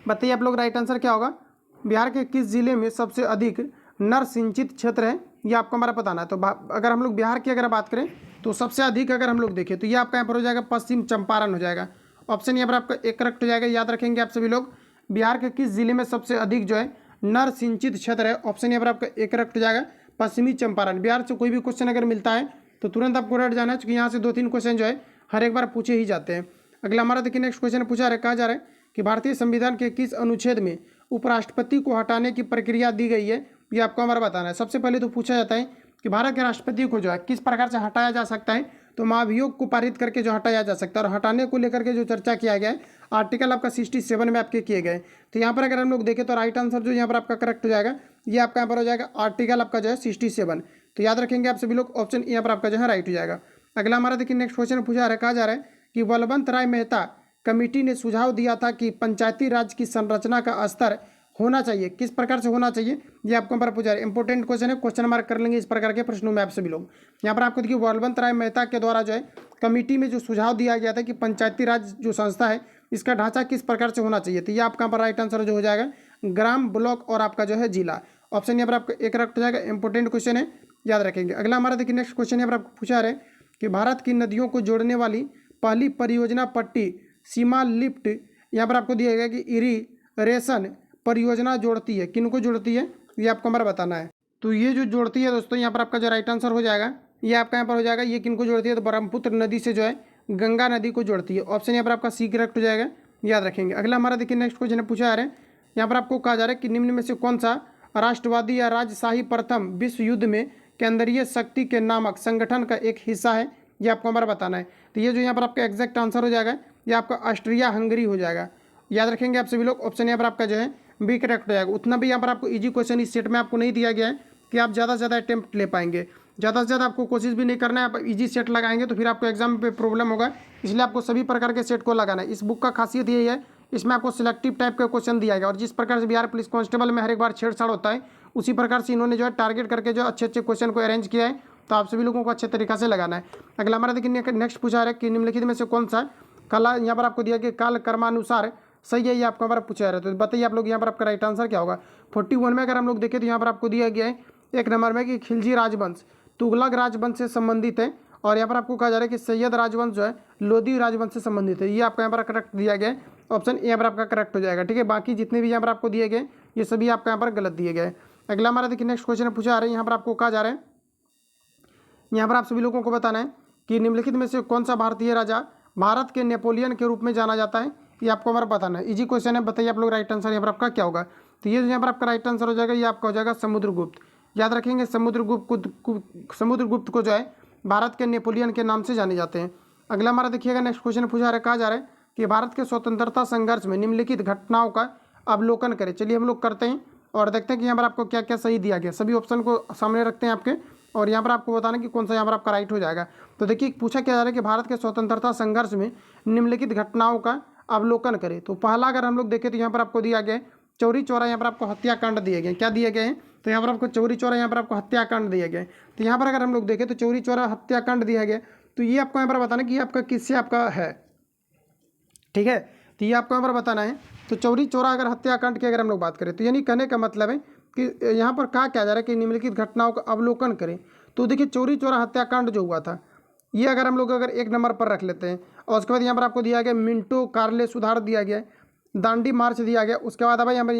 बताइए आप लोग राइट आंसर क्या होगा। बिहार के किस जिले में सबसे अधिक नर सिंचित क्षेत्र है, ये आपको हमारा बताना है। तो अगर हम लोग बिहार की अगर बात करें तो सबसे अधिक अगर हम लोग देखें तो ये आपका यहाँ पर हो जाएगा पश्चिम चंपारण हो जाएगा। ऑप्शन यहाँ पर आपका एक करेक्ट हो जाएगा, याद रखेंगे आप सभी लोग। बिहार के किस जिले में सबसे अधिक जो है नर सिंचित क्षेत्र है? ऑप्शन यहाँ पर आपका एक करेक्ट हो जाएगा पश्चिमी चंपारण। बिहार से कोई भी क्वेश्चन अगर मिलता है तो तुरंत आपको रट जाना है, क्योंकि यहाँ से 2-3 क्वेश्चन जो है हर एक बार पूछे ही जाते हैं। अगला हमारा देखिए नेक्स्ट क्वेश्चन पूछा रहा है, कहा जा रहा है कि भारतीय संविधान के किस अनुच्छेद में उपराष्ट्रपति को हटाने की प्रक्रिया दी गई है, ये आपको हमारा बताना है। सबसे पहले तो पूछा जाता है कि भारत के राष्ट्रपति को जो है किस प्रकार से हटाया जा सकता है, तो महाभियोग को पारित करके जो हटाया जा सकता है, और हटाने को लेकर के जो चर्चा किया गया है आर्टिकल आपका 67 में आपके किए गए। तो यहाँ पर अगर हम लोग देखें तो राइट आंसर जो यहाँ पर आपका करेक्ट हो जाएगा, ये आपका यहाँ पर हो जाएगा आर्टिकल आपका जो है 67। तो याद रखेंगे आप सभी लोग, ऑप्शन यहाँ पर आपका जो है राइट हो जाएगा। अगला हमारा देखिए नेक्स्ट क्वेश्चन पूछा जा रहा है, कहा जा रहा है कि बलवंत राय मेहता कमेटी ने सुझाव दिया था कि पंचायती राज की संरचना का स्तर होना चाहिए, किस प्रकार से होना चाहिए, ये आपको पर पूछा है। इंपॉर्टेंट क्वेश्चन है, क्वेश्चन मार्क कर लेंगे इस प्रकार के प्रश्नों में आप सभी लोग। यहाँ पर आपको देखिए बलवंत राय मेहता के द्वारा जो है कमेटी में जो सुझाव दिया गया था कि पंचायती राज जो संस्था है इसका ढांचा किस प्रकार से होना चाहिए, तो ये आपका पर राइट आंसर जो हो जाएगा ग्राम, ब्लॉक और आपका जो है जिला। ऑप्शन यहाँ पर आपका एक करेक्ट हो जाएगा। इंपॉर्टेंट क्वेश्चन है, याद रखेंगे। अगला हमारा देखिए नेक्स्ट क्वेश्चन यहाँ पर आपको पूछा है कि भारत की नदियों को जोड़ने वाली पहली परियोजना पट्टी सीमा लिफ्ट, यहाँ पर आपको दिया गया कि इरिगेशन परियोजना जोड़ती है, किनको जोड़ती है, ये आपको हमारा बताना है। तो ये जो जोड़ती है दोस्तों, यहाँ पर आपका जो राइट आंसर हो जाएगा ये आपका यहाँ पर हो जाएगा, ये किनको जोड़ती है, तो ब्रह्मपुत्र नदी से जो है गंगा नदी को जोड़ती है। ऑप्शन यहाँ पर आपका सी करेक्ट हो जाएगा, याद रखेंगे। अगला हमारा देखिए नेक्स्ट क्वेश्चन है, पूछा जा रहा है यहाँ पर आपको कहा जा रहा है कि निम्न में से कौन सा राष्ट्रवादी या राजशाही प्रथम विश्व युद्ध में केंद्रीय शक्ति के नामक संगठन का एक हिस्सा है, ये आपको हमारा बताना है। तो ये जो यहाँ पर आपका एग्जैक्ट आंसर हो जाएगा ये आपका ऑस्ट्रिया हंगरी हो जाएगा, याद रखेंगे आप सभी लोग। ऑप्शन यहाँ पर आपका जो है बी करेक्ट हो जाएगा। उतना भी यहाँ पर आपको इजी क्वेश्चन इस सेट में आपको नहीं दिया गया है कि आप ज़्यादा से ज़्यादा अटेम्प्ट ले पाएंगे, ज़्यादा से ज़्यादा आपको कोशिश भी नहीं करना है। आप इजी सेट लगाएंगे तो फिर आपको एग्जाम पे प्रॉब्लम होगा, इसलिए आपको सभी प्रकार के सेट को लगाना है। इस बुक का खासियत यही है, इसमें आपको सिलेक्टिव टाइप का क्वेश्चन दिया गया, और जिस प्रकार से बिहार पुलिस कांस्टेबल में हर एक बार छेड़छाड़ होता है उसी प्रकार से इन्होंने जो है टारगेट करके जो अच्छे अच्छे क्वेश्चन को अरेंज किया है, तो आप सभी लोगों को अच्छे तरीके से लगाना है। अगला हमारा देखिए नेक्स्ट पूछा है कि निम्नलिखित में से कौन सा कला, यहाँ पर आपको दिया कि काल कर्मानुसार सही है, ये आपको हमारा पूछा है। तो बताइए आप लोग यहाँ पर आपका राइट आंसर क्या होगा। 41 में अगर हम लोग देखें तो यहाँ पर आपको दिया गया है एक नंबर में कि खिलजी राजवंश तुगलक राजवंश से संबंधित है, और यहाँ पर आपको कहा जा रहा है कि सैयद राजवंश जो है लोधी राजवंश से संबंधित है, ये आपका यहाँ पर करेक्ट दिया गया है। ऑप्शन यहाँ पर आपका करेक्ट हो जाएगा, ठीक है। बाकी जितने भी यहाँ पर आपको दिए गए ये सभी आपका यहाँ पर गलत दिए गए। अगला हमारा देखिए नेक्स्ट क्वेश्चन पूछा जा रहा है, यहाँ पर आपको कहा जा रहा है, यहाँ पर आप सभी लोगों को बताना है कि निम्नलिखित में से कौन सा भारतीय राजा भारत के नेपोलियन के रूप में जाना जाता है, ये आपको हमारा बताना है। इजी क्वेश्चन है, बताइए आप लोग राइट आंसर यहाँ पर आपका क्या होगा। तो ये यहाँ पर आपका राइट आंसर हो जाएगा, ये आपका हो जाएगा समुद्रगुप्त, याद रखेंगे। समुद्रगुप्त को जो है भारत के नेपोलियन के नाम से जाने जाते हैं। अगला हमारा देखिएगा नेक्स्ट क्वेश्चन पूछा है, कहा जा रहा है कि भारत के स्वतंत्रता संघर्ष में निम्नलिखित घटनाओं का अवलोकन करें। चलिए हम लोग करते हैं और देखते हैं कि यहाँ पर आपको क्या क्या सही दिया गया। सभी ऑप्शन को सामने रखते हैं आपके, और यहाँ पर आपको बताना कि कौन सा यहाँ पर आपका राइट हो जाएगा। तो देखिए पूछा क्या जा रहा है कि भारत के स्वतंत्रता संघर्ष में निम्नलिखित घटनाओं का अवलोकन करें। तो पहला अगर हम लोग देखें तो यहाँ पर आपको दिया गया चौरी चौरा, यहाँ पर आपको हत्याकांड दिए गए। क्या दिए गए हैं, तो यहाँ पर आपको चौरी चौरा, यहाँ पर आपको हत्याकांड दिए गए। तो यहाँ पर अगर हम लोग देखें तो चौरी चौरा हत्याकांड दिया गया, तो ये आपको यहाँ पर बताना कि आपका किससे आपका है, ठीक है। तो ये आपको यहाँ पर बताना है। तो चौरी चौरा अगर हत्याकांड की अगर हम लोग बात करें, तो यानी कहने का मतलब है कि यहाँ पर कहा क्या जा रहा है कि निम्नलिखित घटनाओं का अवलोकन करें। तो देखिए चौरी चौरा हत्याकांड जो हुआ था, ये अगर हम लोग अगर एक नंबर पर रख लेते हैं, और उसके बाद यहाँ पर आपको दिया गया मिंटो कार्ले सुधार दिया गया, दांडी मार्च दिया गया, उसके बाद अब यहाँ पर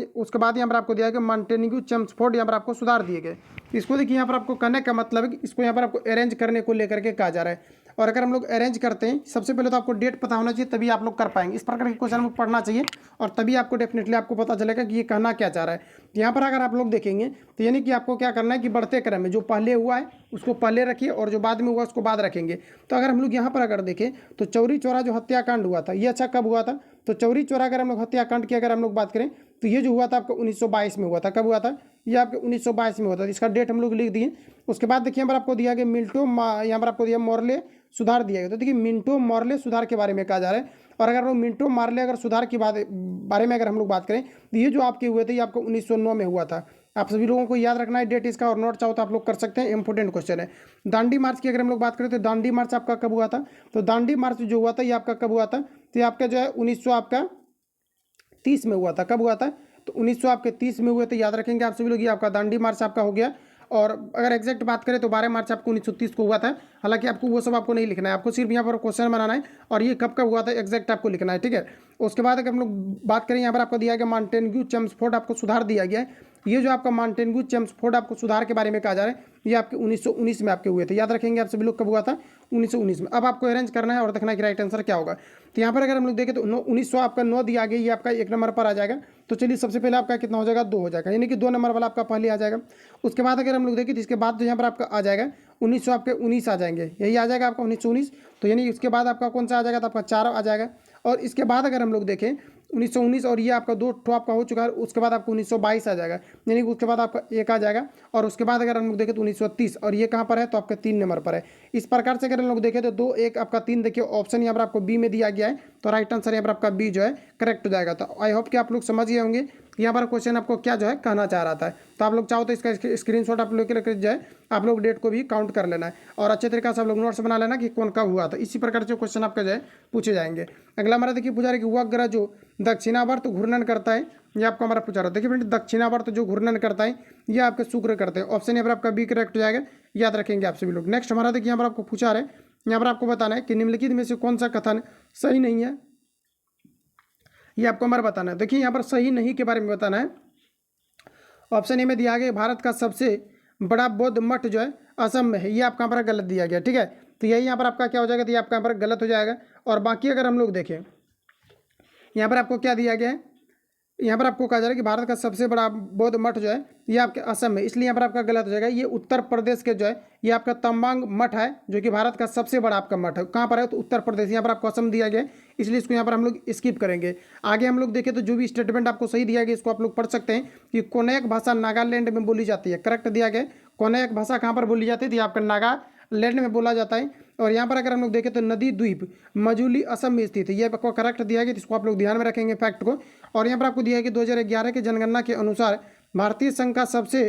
यहाँ पर आपको दिया गया मॉन्टेन्यू चेम्सफोर्ड, यहाँ पर आपको सुधार दिए गए। इसको देखिए यहाँ पर आपको कहने का मतलब है कि इसको यहाँ पर आपको अरेंज करने को लेकर के कहा जा रहा है। और अगर हम लोग अरेंज करते हैं, सबसे पहले तो आपको डेट पता होना चाहिए, तभी आप लोग कर पाएंगे। इस प्रकार के क्वेश्चन हमको पढ़ना चाहिए, और तभी आपको डेफिनेटली आपको पता चलेगा कि ये कहना क्या चाह रहा है। यहाँ पर अगर आप लोग देखेंगे तो यानी कि आपको क्या करना है कि बढ़ते क्रम में जो पहले हुआ है उसको पहले रखिए, और जो बाद में हुआ उसको बाद रखेंगे। तो अगर हम लोग यहाँ पर अगर देखें तो चौरी चौरा जो हत्याकांड हुआ था, ये अच्छा कब हुआ था, तो चौरी चौरा अगर हम लोग हत्याकांड की अगर हम लोग बात करें तो ये जो हुआ था आपको 1922 में हुआ था। कब हुआ था, ये आपके 1922 में हुआ था। इसका डेट हम लोग लिख दिए। उसके बाद देखिए यहाँ पर आपको दिया गया मिंटो, यहाँ पर आपको दिया मॉर्ले सुधार दिया गया। तो देखिए मिंटो मॉर्ले सुधार के बारे में कहा जा रहा है। और अगर हम मिंटो मॉर्ले अगर सुधार की बारे में अगर हम लोग बात करें तो ये जो आपके हुए थे ये आपको 1909 में हुआ था। आप सभी लोगों को याद रखना है डेट इसका, और नोट चाहो तो आप लोग कर सकते हैं, इंपॉर्टेंट क्वेश्चन है। दांडी मार्च की अगर हम लोग बात करें तो दांडी मार्च आपका कब हुआ था, तो दांडी मार्च जो हुआ था ये आपका कब हुआ था, तो ये आपका जो है 1930 में हुआ था। कब हुआ था, तो 1930 में हुए थे, याद रखेंगे आप सभी लोग। ये आपका दांडी मार्च आपका हो गया। और अगर एग्जैक्ट बात करें तो 12 मार्च आपको 1930 को हुआ था। हालांकि आपको वो सब आपको नहीं लिखना है, आपको सिर्फ यहाँ पर क्वेश्चन बनाना है और ये कब कब हुआ था एग्जैक्ट आपको लिखना है, ठीक है। उसके बाद अगर हम लोग बात करें, यहाँ पर आपको दिया गया मॉन्टेन्यू चेम्सफोर्ड आपको सुधार दिया गया है। ये जो आपका माउंटेन्यू चेम्सफोर्ड आपको सुधार के बारे में कहा जा रहा है, ये आपके 1919 में आपके हुए थे। याद रखेंगे आप सभी लोग कब हुआ था, 1919 में। अब आपको अरेंज करना है और देखना है कि राइट आंसर क्या होगा। तो यहाँ पर अगर हम लोग देखें तो 1900 आपका 9 दिया गया, ये आपका 1 नंबर पर आ जाएगा। तो चलिए सबसे पहले आपका कितना हो जाएगा, 2 हो जाएगा, यानी कि 2 नंबर वाला आपका पहले आ जाएगा। उसके बाद अगर हम लोग देखें तो इसके बाद जो यहाँ पर आपका आ जाएगा 1900 आपके 19 आ जाएंगे, यही आ जाएगा आपका 1919। तो यानी उसके बाद आपका कौन सा आ जाएगा, तो आपका 4 आ जाएगा। और इसके बाद अगर हम लोग देखें 1919 और ये आपका 2 ठो आपका हो चुका है, उसके बाद आपको 1922 आ जाएगा, यानी कि उसके बाद आपका 1 आ जाएगा। और उसके बाद अगर हम लोग देखें तो 1930, और ये कहाँ पर है, तो आपका 3 नंबर पर है। इस प्रकार से अगर हम लोग देखें तो 2 1 आपका 3 देखिए ऑप्शन यहाँ पर आपको बी में दिया गया है। तो राइट आंसर यहाँ पर आपका बी जो है करेक्ट हो जाएगा। तो आई होप कि आप लोग समझ गए होंगे यहाँ पर क्वेश्चन आपको क्या जो है कहना चाह रहा था। तो आप लोग चाहो तो इसका स्क्रीनशॉट आप लोग के जो है आप लोग डेट को भी काउंट कर लेना है और अच्छे तरीके से आप लोग नोट्स बना लेना कि कौन कब हुआ था। इसी प्रकार से क्वेश्चन आपका जो है पूछे जाएंगे। अगला हमारा देखिए पूछा रहा है कि वह ग्रह जो दक्षिणावर्त घूर्णन करता है, ये आपको हमारा पूछा रहा है। देखिए फ्रेंड, दक्षिणावर्त जो घूर्णन करता है ये आपके शुक्र करते हैं। ऑप्शन यहाँ पर आपका बी करेक्ट हो जाएगा, याद रखेंगे आप सभी लोग। नेक्स्ट हमारा देखिए यहाँ पर आपको पूछा रहा है, यहाँ पर आपको बताना है कि निम्नलिखित में से कौन सा कथन सही नहीं है, ये आपको हमारा बताना है। देखिए यहाँ पर सही नहीं के बारे में बताना है। ऑप्शन ए में दिया गया भारत का सबसे बड़ा बौद्ध मठ जो है असम में है, ये आपका यहाँ पर गलत दिया गया, ठीक है। तो यही यहाँ पर आपका क्या हो जाएगा, तो ये आपका यहाँ पर गलत हो जाएगा। और बाकी अगर हम लोग देखें यहाँ पर आपको क्या दिया गया है, यहाँ पर आपको कहा जा रहा है कि भारत का सबसे बड़ा बौद्ध मठ जो है ये आपके असम में, इसलिए यहाँ पर आपका गलत हो जाएगा। ये उत्तर प्रदेश के जो है ये आपका तंबांग मठ है, जो कि भारत का सबसे बड़ा आपका मठ है। कहाँ पर है, तो उत्तर प्रदेश। यहाँ पर आपको असम दिया गया है, इसलिए इसको यहाँ पर हम लोग स्किप करेंगे। आगे हम लोग देखें तो जो भी स्टेटमेंट आपको सही दिया गया इसको आप लोग पढ़ सकते हैं कि कोनैक भाषा नागालैंड में बोली जाती है, करेक्ट दिया गया। कोनैक भाषा कहाँ पर बोली जाती है, आपका नागालैंड में बोला जाता है। और यहाँ पर अगर हम लोग देखें तो नदी द्वीप मजूली असम में स्थित है, ये आपको करेक्ट दिया गया, इसको आप लोग ध्यान में रखेंगे फैक्ट को। और यहाँ पर आपको दिया है कि 2011 की जनगणना के अनुसार भारतीय संघ का सबसे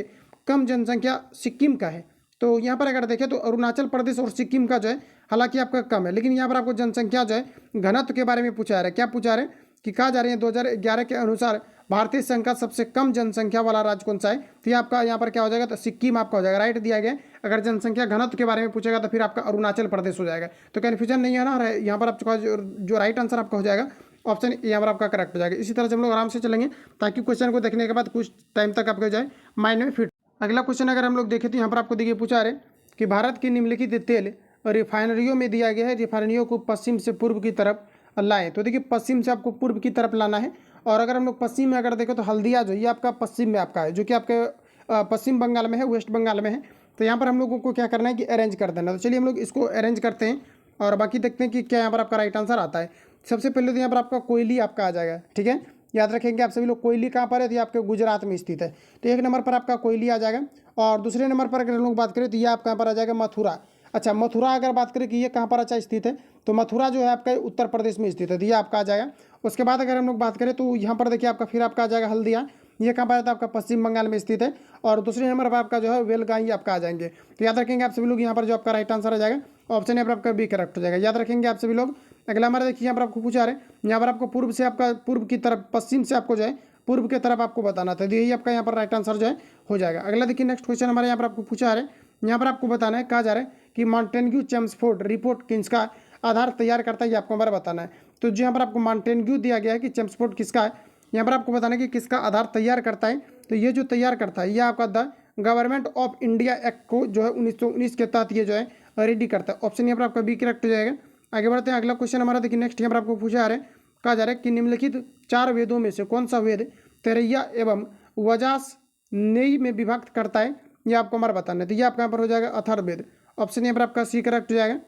कम जनसंख्या सिक्किम का है। तो यहाँ पर अगर देखें तो अरुणाचल प्रदेश और सिक्किम का जो है हालांकि आपका कम है, लेकिन यहाँ पर आपको जनसंख्या जो है घनत्व के बारे में पूछा जा रहा है। क्या पूछा रहे हैं कि कहा जा रहे हैं 2011 के अनुसार भारतीय संघ का सबसे कम जनसंख्या वाला राज्य कौन सा है, तो ये आपका यहाँ पर क्या हो जाएगा, तो सिक्किम आपका हो जाएगा, राइट दिया गया। अगर जनसंख्या घनत्व के बारे में पूछेगा तो फिर आपका अरुणाचल प्रदेश हो जाएगा। तो कन्फ्यूजन नहीं है ना, यहाँ पर आपका जो राइट आंसर आपका हो जाएगा ऑप्शन यहाँ पर आपका करेक्ट हो जाएगा। इसी तरह से हम लोग आराम से चलेंगे ताकि क्वेश्चन को देखने के बाद कुछ टाइम तक आपको जाए माइंड में फिट। अगला क्वेश्चन अगर हम लोग देखें तो यहाँ पर आपको देखिए पूछा रहे कि भारत की निम्नलिखित तेल रिफाइनरियों में दिया गया है, रिफाइनरियों को पश्चिम से पूर्व की तरफ लाएं। तो देखिए पश्चिम से आपको पूर्व की तरफ लाना है। और अगर हम लोग पश्चिम में अगर देखें तो हल्दिया जो ये आपका पश्चिम में आपका है, जो कि आपके पश्चिम बंगाल में है, वेस्ट बंगाल में है। तो यहाँ पर हम लोगों को क्या करना है कि अरेंज कर देना। तो चलिए हम लोग इसको अरेंज करते हैं और बाकी देखते हैं कि क्या यहाँ पर आपका राइट आंसर आता है। सबसे पहले तो यहाँ पर आपका कोयली आपका आ जाएगा, ठीक है, याद रखेंगे आप सभी लोग। कोयली कहाँ पर है, तो ये आपके गुजरात में स्थित है। तो 1 नंबर पर आपका कोयली आ जाएगा। और दूसरे नंबर पर अगर हम लोग बात करें तो ये आपका यहाँ पर आ जाएगा मथुरा। अच्छा, मथुरा अगर बात करें कि ये कहाँ पर अच्छा स्थित है, तो मथुरा जो है आपका उत्तर प्रदेश में स्थित है, तो ये आपका आ जाएगा। उसके बाद अगर हम लोग बात करें तो यहाँ पर देखिए आपका फिर आपका आ जाएगा हल्दिया, ये कहाँ पर आता है, आपका पश्चिम बंगाल में स्थित है। और दूसरे नंबर पर आपका जो है वेलगाई आपका आ जाएंगे। तो याद रखेंगे आप सभी लोग, यहाँ पर जो आपका राइट आंसर आ जाएगा ऑप्शन यहाँ पर आपका बी करेक्ट हो जाएगा, याद रखेंगे आप सभी लोग। अगला हमारा देखिए यहाँ पर आपको पूछा रहे, यहाँ पर आपको पूर्व से आपका पूर्व की तरफ, पश्चिम से आपको जो है पूर्व की तरफ आपको बताना था, तो यही आपका यहाँ पर राइट आंसर जो है हो जाएगा। अगला देखिए नेक्स्ट क्वेश्चन हमारे यहाँ पर आपको पूछा रहे, यहाँ पर आपको बताना है, कहा जा रहा है कि माउंटेन्यू चेम्सफोर्ड रिपोर्ट किसका आधार तैयार करता है, ये आपको हमारा बताना है। तो जो यहाँ पर आपको माउंटेन्यू दिया गया है कि चेम्सफोर्ड किसका है, यहाँ पर आपको बताना है कि किसका आधार तैयार करता है। तो ये जो तैयार करता है ये आपका the government of India act को जो है 1919 के तहत ये जो है रेडी करता है। ऑप्शन यहाँ पर आपका बी करेक्ट हो जाएगा। आगे बढ़ते हैं, अगला क्वेश्चन हमारा देखिए नेक्स्ट यहाँ पर आपको पूछा जा रहा है, कहा जा रहा है कि निम्नलिखित 4 वेदों में से कौन सा वेद तैरैया एवं वजास नेई में विभक्त करता है, ये आपको हमारा बताना है। तो ये आपका यहाँ पर हो जाएगा अथर्ववेद। ऑप्शन यहाँ पर आपका सी करेक्ट हो जाएगा,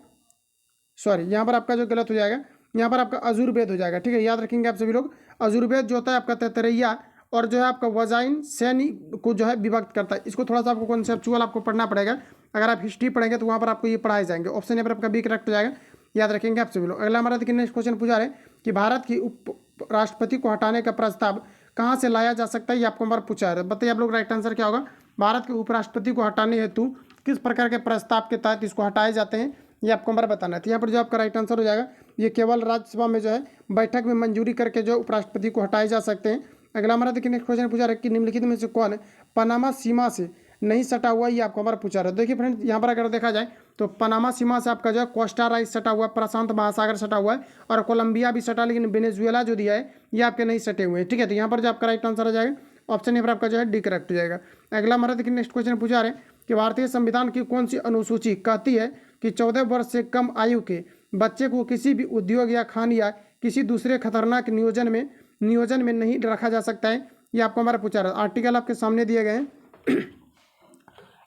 सॉरी यहाँ पर आपका जो गलत हो जाएगा, यहाँ पर आपका अजुर्वेद हो जाएगा, ठीक है, याद रखेंगे आप सभी लोग। अजुर्वेद जो होता है आपका तैतरैया और जो है आपका वजाइन सैनी को जो है विभक्त करता है। इसको थोड़ा सा आपको कॉन्सेप्चुअल आपको पढ़ना पड़ेगा, अगर आप हिस्ट्री पढ़ेंगे तो वहाँ पर आपको ये पढ़ाए जाएंगे। ऑप्शन यहाँ पर आपका बी करेक्ट हो जाएगा, याद रखेंगे आप सभी लोग। अगला हमारा देखिए नेक्स्ट क्वेश्चन पूछा रहे कि भारत की उप राष्ट्रपति को हटाने का प्रस्ताव कहाँ से लाया जा सकता है, ये आपको हमारा पूछा है। बताइए आप लोग राइट आंसर क्या होगा, भारत के उपराष्ट्रपति को हटाने हेतु किस प्रकार के प्रस्ताव के तहत इसको हटाए जाते हैं, ये आपको हमारा बताना है। तो यहाँ पर जो आपका राइट आंसर हो जाएगा, ये केवल राज्यसभा में जो है बैठक में मंजूरी करके जो उपराष्ट्रपति को हटाए जा सकते हैं। अगला हमारा देखिए नेक्स्ट क्वेश्चन पूछा रहा है कि निम्नलिखित में से कौन पनामा सीमा से नहीं सटा हुआ, ये आपको हमारा पूछा रहा है। देखिए फ्रेंड्स, यहाँ पर अगर देखा जाए तो पनामा सीमा से आपका जो है कोस्टा राइस सटा हुआ है, प्रशांत महासागर सटा हुआ है, और कोलंबिया भी सटा, लेकिन वेनेजुएला जो दिया है ये आपके नहीं सटे हुए हैं, ठीक है। तो यहाँ पर जो आपका राइट आंसर आ जाएगा ऑप्शन यहाँ पर आपका जो है डी करेक्ट हो जाएगा। अगला हमारा देखिए नेक्स्ट क्वेश्चन पूछा रहे कि भारतीय संविधान की कौन सी अनुसूची कहती है कि 14 वर्ष से कम आयु के बच्चे को किसी भी उद्योग या खान या किसी दूसरे खतरनाक नियोजन में नहीं रखा जा सकता है। ये आपको हमारा पूछा रहा है। आर्टिकल आपके सामने दिए गए हैं।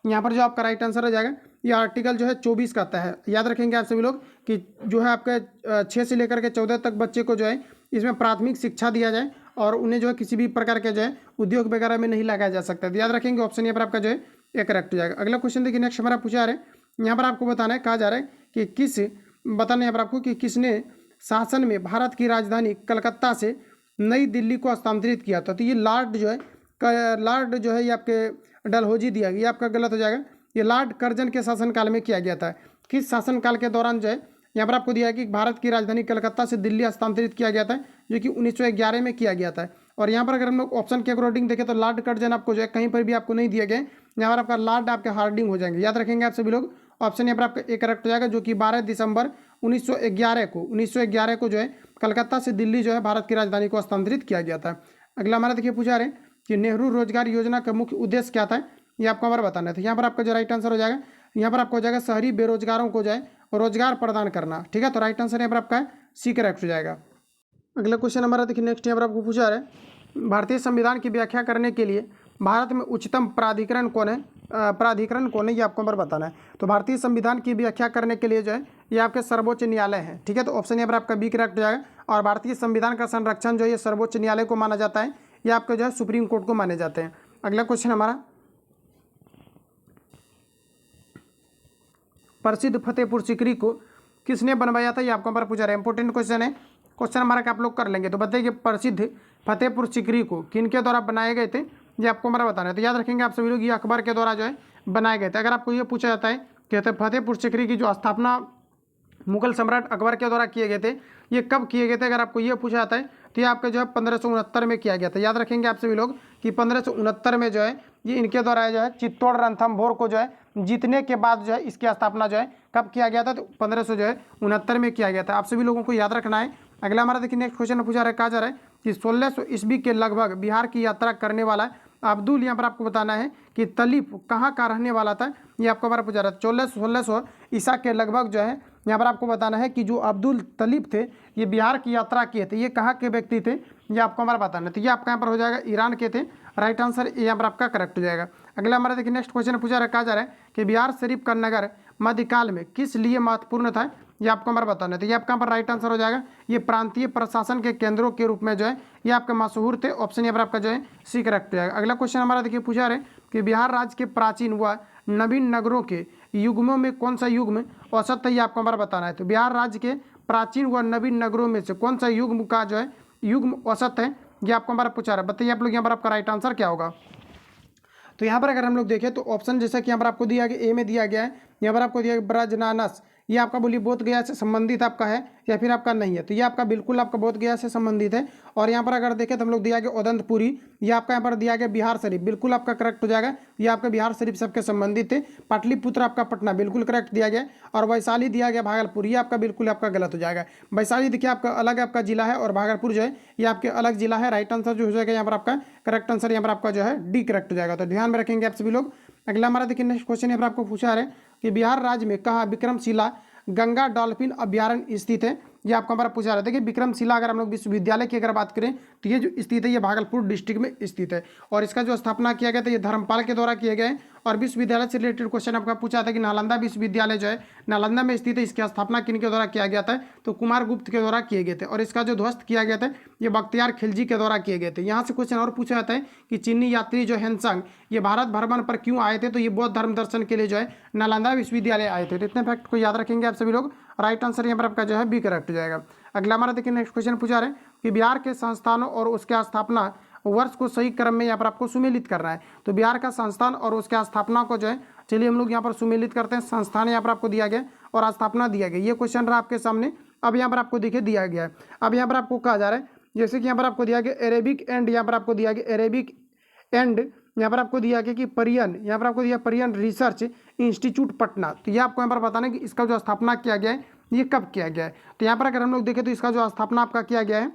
यहाँ पर जो आपका राइट आंसर हो जाएगा ये आर्टिकल जो है 24 का आता है। याद रखेंगे आप सभी लोग कि जो है आपके 6 से लेकर के 14 तक बच्चे को जो है इसमें प्राथमिक शिक्षा दिया जाए और उन्हें जो है किसी भी प्रकार के जो है उद्योग वगैरह में नहीं लगाया जा सकता है। तो याद रखेंगे ऑप्शन यहाँ पर आपका जो है एक करेक्ट हो जाएगा। अगला क्वेश्चन देखिए नेक्स्ट हमारा पूछा रहे हैं। यहाँ पर आपको बताना है, कहा जा रहा है कि बताना है यहाँ पर आपको कि किसने शासन में भारत की राजधानी कलकत्ता से नई दिल्ली को हस्तांतरित किया था। तो ये लॉर्ड जो है ये आपके डलहौजी दिया गया, ये आपका गलत हो जाएगा। ये लॉर्ड कर्जन के शासनकाल में किया गया था। किस शासनकाल के दौरान जो है यहाँ पर आपको दिया है कि भारत की राजधानी कलकत्ता से दिल्ली हस्तांतरित किया गया था, जो कि 1911 में किया गया था। और यहाँ पर अगर हम लोग ऑप्शन के अकॉर्डिंग देखें तो लॉर्ड कर्जन आपको जो है कहीं पर भी आपको नहीं दिए गए। यहाँ पर आपका लॉर्ड आपके हार्डिंग हो जाएंगे। याद रखेंगे आप सभी लोग, ऑप्शन यहाँ पर आपका एक करेक्ट हो जाएगा, जो कि 12 दिसंबर 1911 को जो है कलकत्ता से दिल्ली जो है भारत की राजधानी को हस्तांतरित किया गया था। अगला हमारा देखिए पूछा रहे हैं कि नेहरू रोजगार योजना का मुख्य उद्देश्य क्या था, ये आपको हमारा बताना है। तो यहाँ पर आपका जो राइट आंसर हो जाएगा, यहाँ पर आपको हो जाएगा शहरी बेरोजगारों को जो है रोजगार प्रदान करना। ठीक है, तो राइट आंसर यहाँ पर आपका सी करेक्ट हो जाएगा। अगला क्वेश्चन हमारा देखिए नेक्स्ट यहाँ पर आपको पूछा रहा है, भारतीय संविधान की व्याख्या करने के लिए भारत में उच्चतम प्राधिकरण कौन है, ये आपको हमारा बताना है। तो भारतीय संविधान की व्याख्या करने के लिए जो है ये आपके सर्वोच्च न्यायालय है। ठीक है, तो ऑप्शन यहाँ पर आपका बी करेक्ट हो जाएगा। और भारतीय संविधान का संरक्षण जो है ये सर्वोच्च न्यायालय को माना जाता है, ये आपका जो है सुप्रीम कोर्ट को माने जाते हैं। अगला क्वेश्चन हमारा, प्रसिद्ध फतेहपुर सीकरी को किसने बनवाया था, ये आपको हमारा पूछा रहा है। इंपॉर्टेंट क्वेश्चन है, क्वेश्चन हमारा आप लोग कर लेंगे। तो बताइए प्रसिद्ध फतेहपुर सीकरी को किनके द्वारा बनाए गए थे, ये आपको हमारा बताना है। तो याद रखेंगे आप सभी लोग, ये अकबर के द्वारा जो है बनाए गए थे। अगर आपको ये पूछा जाता है कि फतेहपुर सीकरी की जो स्थापना मुगल सम्राट अकबर के द्वारा किए गए थे, ये कब किए गए थे, अगर आपको ये पूछा जाता है तो ये आपका जो है 1569 में किया गया था। याद रखेंगे आप सभी लोग कि 1569 में जो है ये इनके द्वारा जो है चित्तौड़ रणथंभौर को जो है जीतने के बाद जो है इसकी स्थापना जो है कब किया गया था, तो 1569 में किया गया था। आप सभी लोगों को याद रखना है। अगला हमारा देखिए नेक्स्ट क्वेश्चन पूछा रहा है, कहा जा रहा है कि 1600 ईस्वी के लगभग बिहार की यात्रा करने वाला अब्दुल, यहाँ पर आपको बताना है कि तलीफ कहाँ का रहने वाला था, ये आपको हमारा पूछा रहा है। 1600 ईसा के लगभग जो है यहाँ पर आपको बताना है कि जो अब्दुल तलीफ थे ये बिहार की यात्रा किए थे, ये कहाँ के व्यक्ति थे, ये आपको हमारा बताना है। तो ये आपका यहाँ पर हो जाएगा ईरान के थे। राइट आंसर यहाँ पर आपका करेक्ट हो जाएगा। अगला हमारा देखिए नेक्स्ट क्वेश्चन पूछा रहा है, कहा जा रहा है कि बिहार शरीफ का नगर मध्यकाल में किस लिए महत्वपूर्ण था, ये आपको हमारा बताना है। तो ये आपका यहाँ पर राइट आंसर हो जाएगा, ये प्रांतीय प्रशासन के केंद्रों के रूप में जो है ये आपके मशहूर थे। ऑप्शन यहाँ पर आपका जो है सी करेक्ट हो जाएगा। अगला क्वेश्चन हमारा देखिए पूछा रहे कि बिहार राज्य के प्राचीन व नवीन नगरों के युग्मों में कौन सा युग्म औसत है, ये आपको हमारा बताना है। तो बिहार राज्य के प्राचीन व नवीन नगरों में से कौन सा युग्म का जो है युग्म औसत है, ये आपको हमारा पूछा रहा है। बताइए आप लोग यहाँ पर आपका राइट आंसर क्या होगा। तो यहाँ पर अगर हम लोग देखें तो ऑप्शन जैसा कि यहाँ पर आपको दिया गया, ए में दिया गया है, यहाँ पर आपको दिया गया ब्रजनानस, ये आपका बोलिए बोध गया से संबंधित आपका है या फिर आपका नहीं है। तो ये आपका बिल्कुल आपका बोध गया से संबंधित है। और यहाँ पर अगर देखें तो हम लोग दिया गया उदंतपुरी, ये आपका यहाँ पर दिया गया बिहार शरीफ, बिल्कुल आपका करेक्ट हो जाएगा। ये आपका बिहार शरीफ सबके संबंधित थे। पाटलिपुत्र आपका पटना बिल्कुल करेक्ट दिया गया। और वैशाली दिया गया भागलपुर, ये आपका बिल्कुल आपका गलत हो जाएगा। वैशाली देखिए आपका अलग आपका जिला है और भागलपुर जो है ये आपके अलग जिला है। राइट आंसर जो हो जाएगा यहाँ पर आपका करेक्ट आंसर यहाँ पर आपका जो है डी करेक्ट हो जाएगा। तो ध्यान में रखेंगे आप सभी लोग। अगला हमारा देखिए नेक्स्ट क्वेश्चन यहाँ पर आपको पूछा है कि बिहार राज्य में कहाँ विक्रमशिला गंगा डॉल्फिन अभ्यारण्य स्थित है, ये आपको हमारा पूछा रहा है। देखिए विक्रमशिला अगर हम लोग विश्वविद्यालय की अगर बात करें तो ये जो स्थित है ये भागलपुर डिस्ट्रिक्ट में स्थित है। और इसका जो स्थापना किया गया था ये धर्मपाल के द्वारा किए गए। और विश्वविद्यालय से रिलेटेड क्वेश्चन आपका पूछा था कि नालंदा विश्वविद्यालय जो है नालंदा में स्थित है, इसकी स्थापना किन के द्वारा किया गया था, तो कुमार गुप्त के द्वारा किए गए थे। और इसका जो ध्वस्त किया गया था ये बख्तियार खिलजी के द्वारा किए गए थे। यहाँ से क्वेश्चन और पूछा जाता है कि चीनी यात्री जो हेनसंग ये भारत भ्रमण पर क्यों आए थे, तो ये बौद्ध धर्म दर्शन के लिए जो है नालंदा विश्वविद्यालय आए थे। तो इतने फैक्ट को याद रखेंगे आप सभी लोग। राइट आंसर यहाँ पर आपका जो है बी करेक्ट हो जाएगा। अगला हमारा देखिए नेक्स्ट क्वेश्चन पूछा रहे कि बिहार के संस्थानों और उसके स्थापना वर्ष को सही क्रम में यहाँ पर आपको सुमेलित करना है। तो बिहार का संस्थान और उसके स्थापना को जो है चलिए हम लोग यहाँ पर सुमेलित करते हैं। संस्थान यहाँ पर आपको दिया गया और स्थापना दिया गया, ये क्वेश्चन रहा आपके सामने। अब यहाँ पर आपको देखिए दिया गया है। अब यहाँ पर आपको कहा जा रहा है जैसे कि यहाँ पर आपको दिया गया अरेबिक एंड, यहाँ पर आपको दिया गया अरेबिक एंड, यहाँ पर आपको दिया गया कि परियन, यहाँ पर आपको दिया परियन रिसर्च इंस्टीट्यूट पटना। तो ये आपको यहाँ पर बताना है कि इसका जो स्थापना किया गया है ये कब किया गया है। तो यहाँ पर अगर हम लोग देखें तो इसका जो स्थापना आपका किया गया है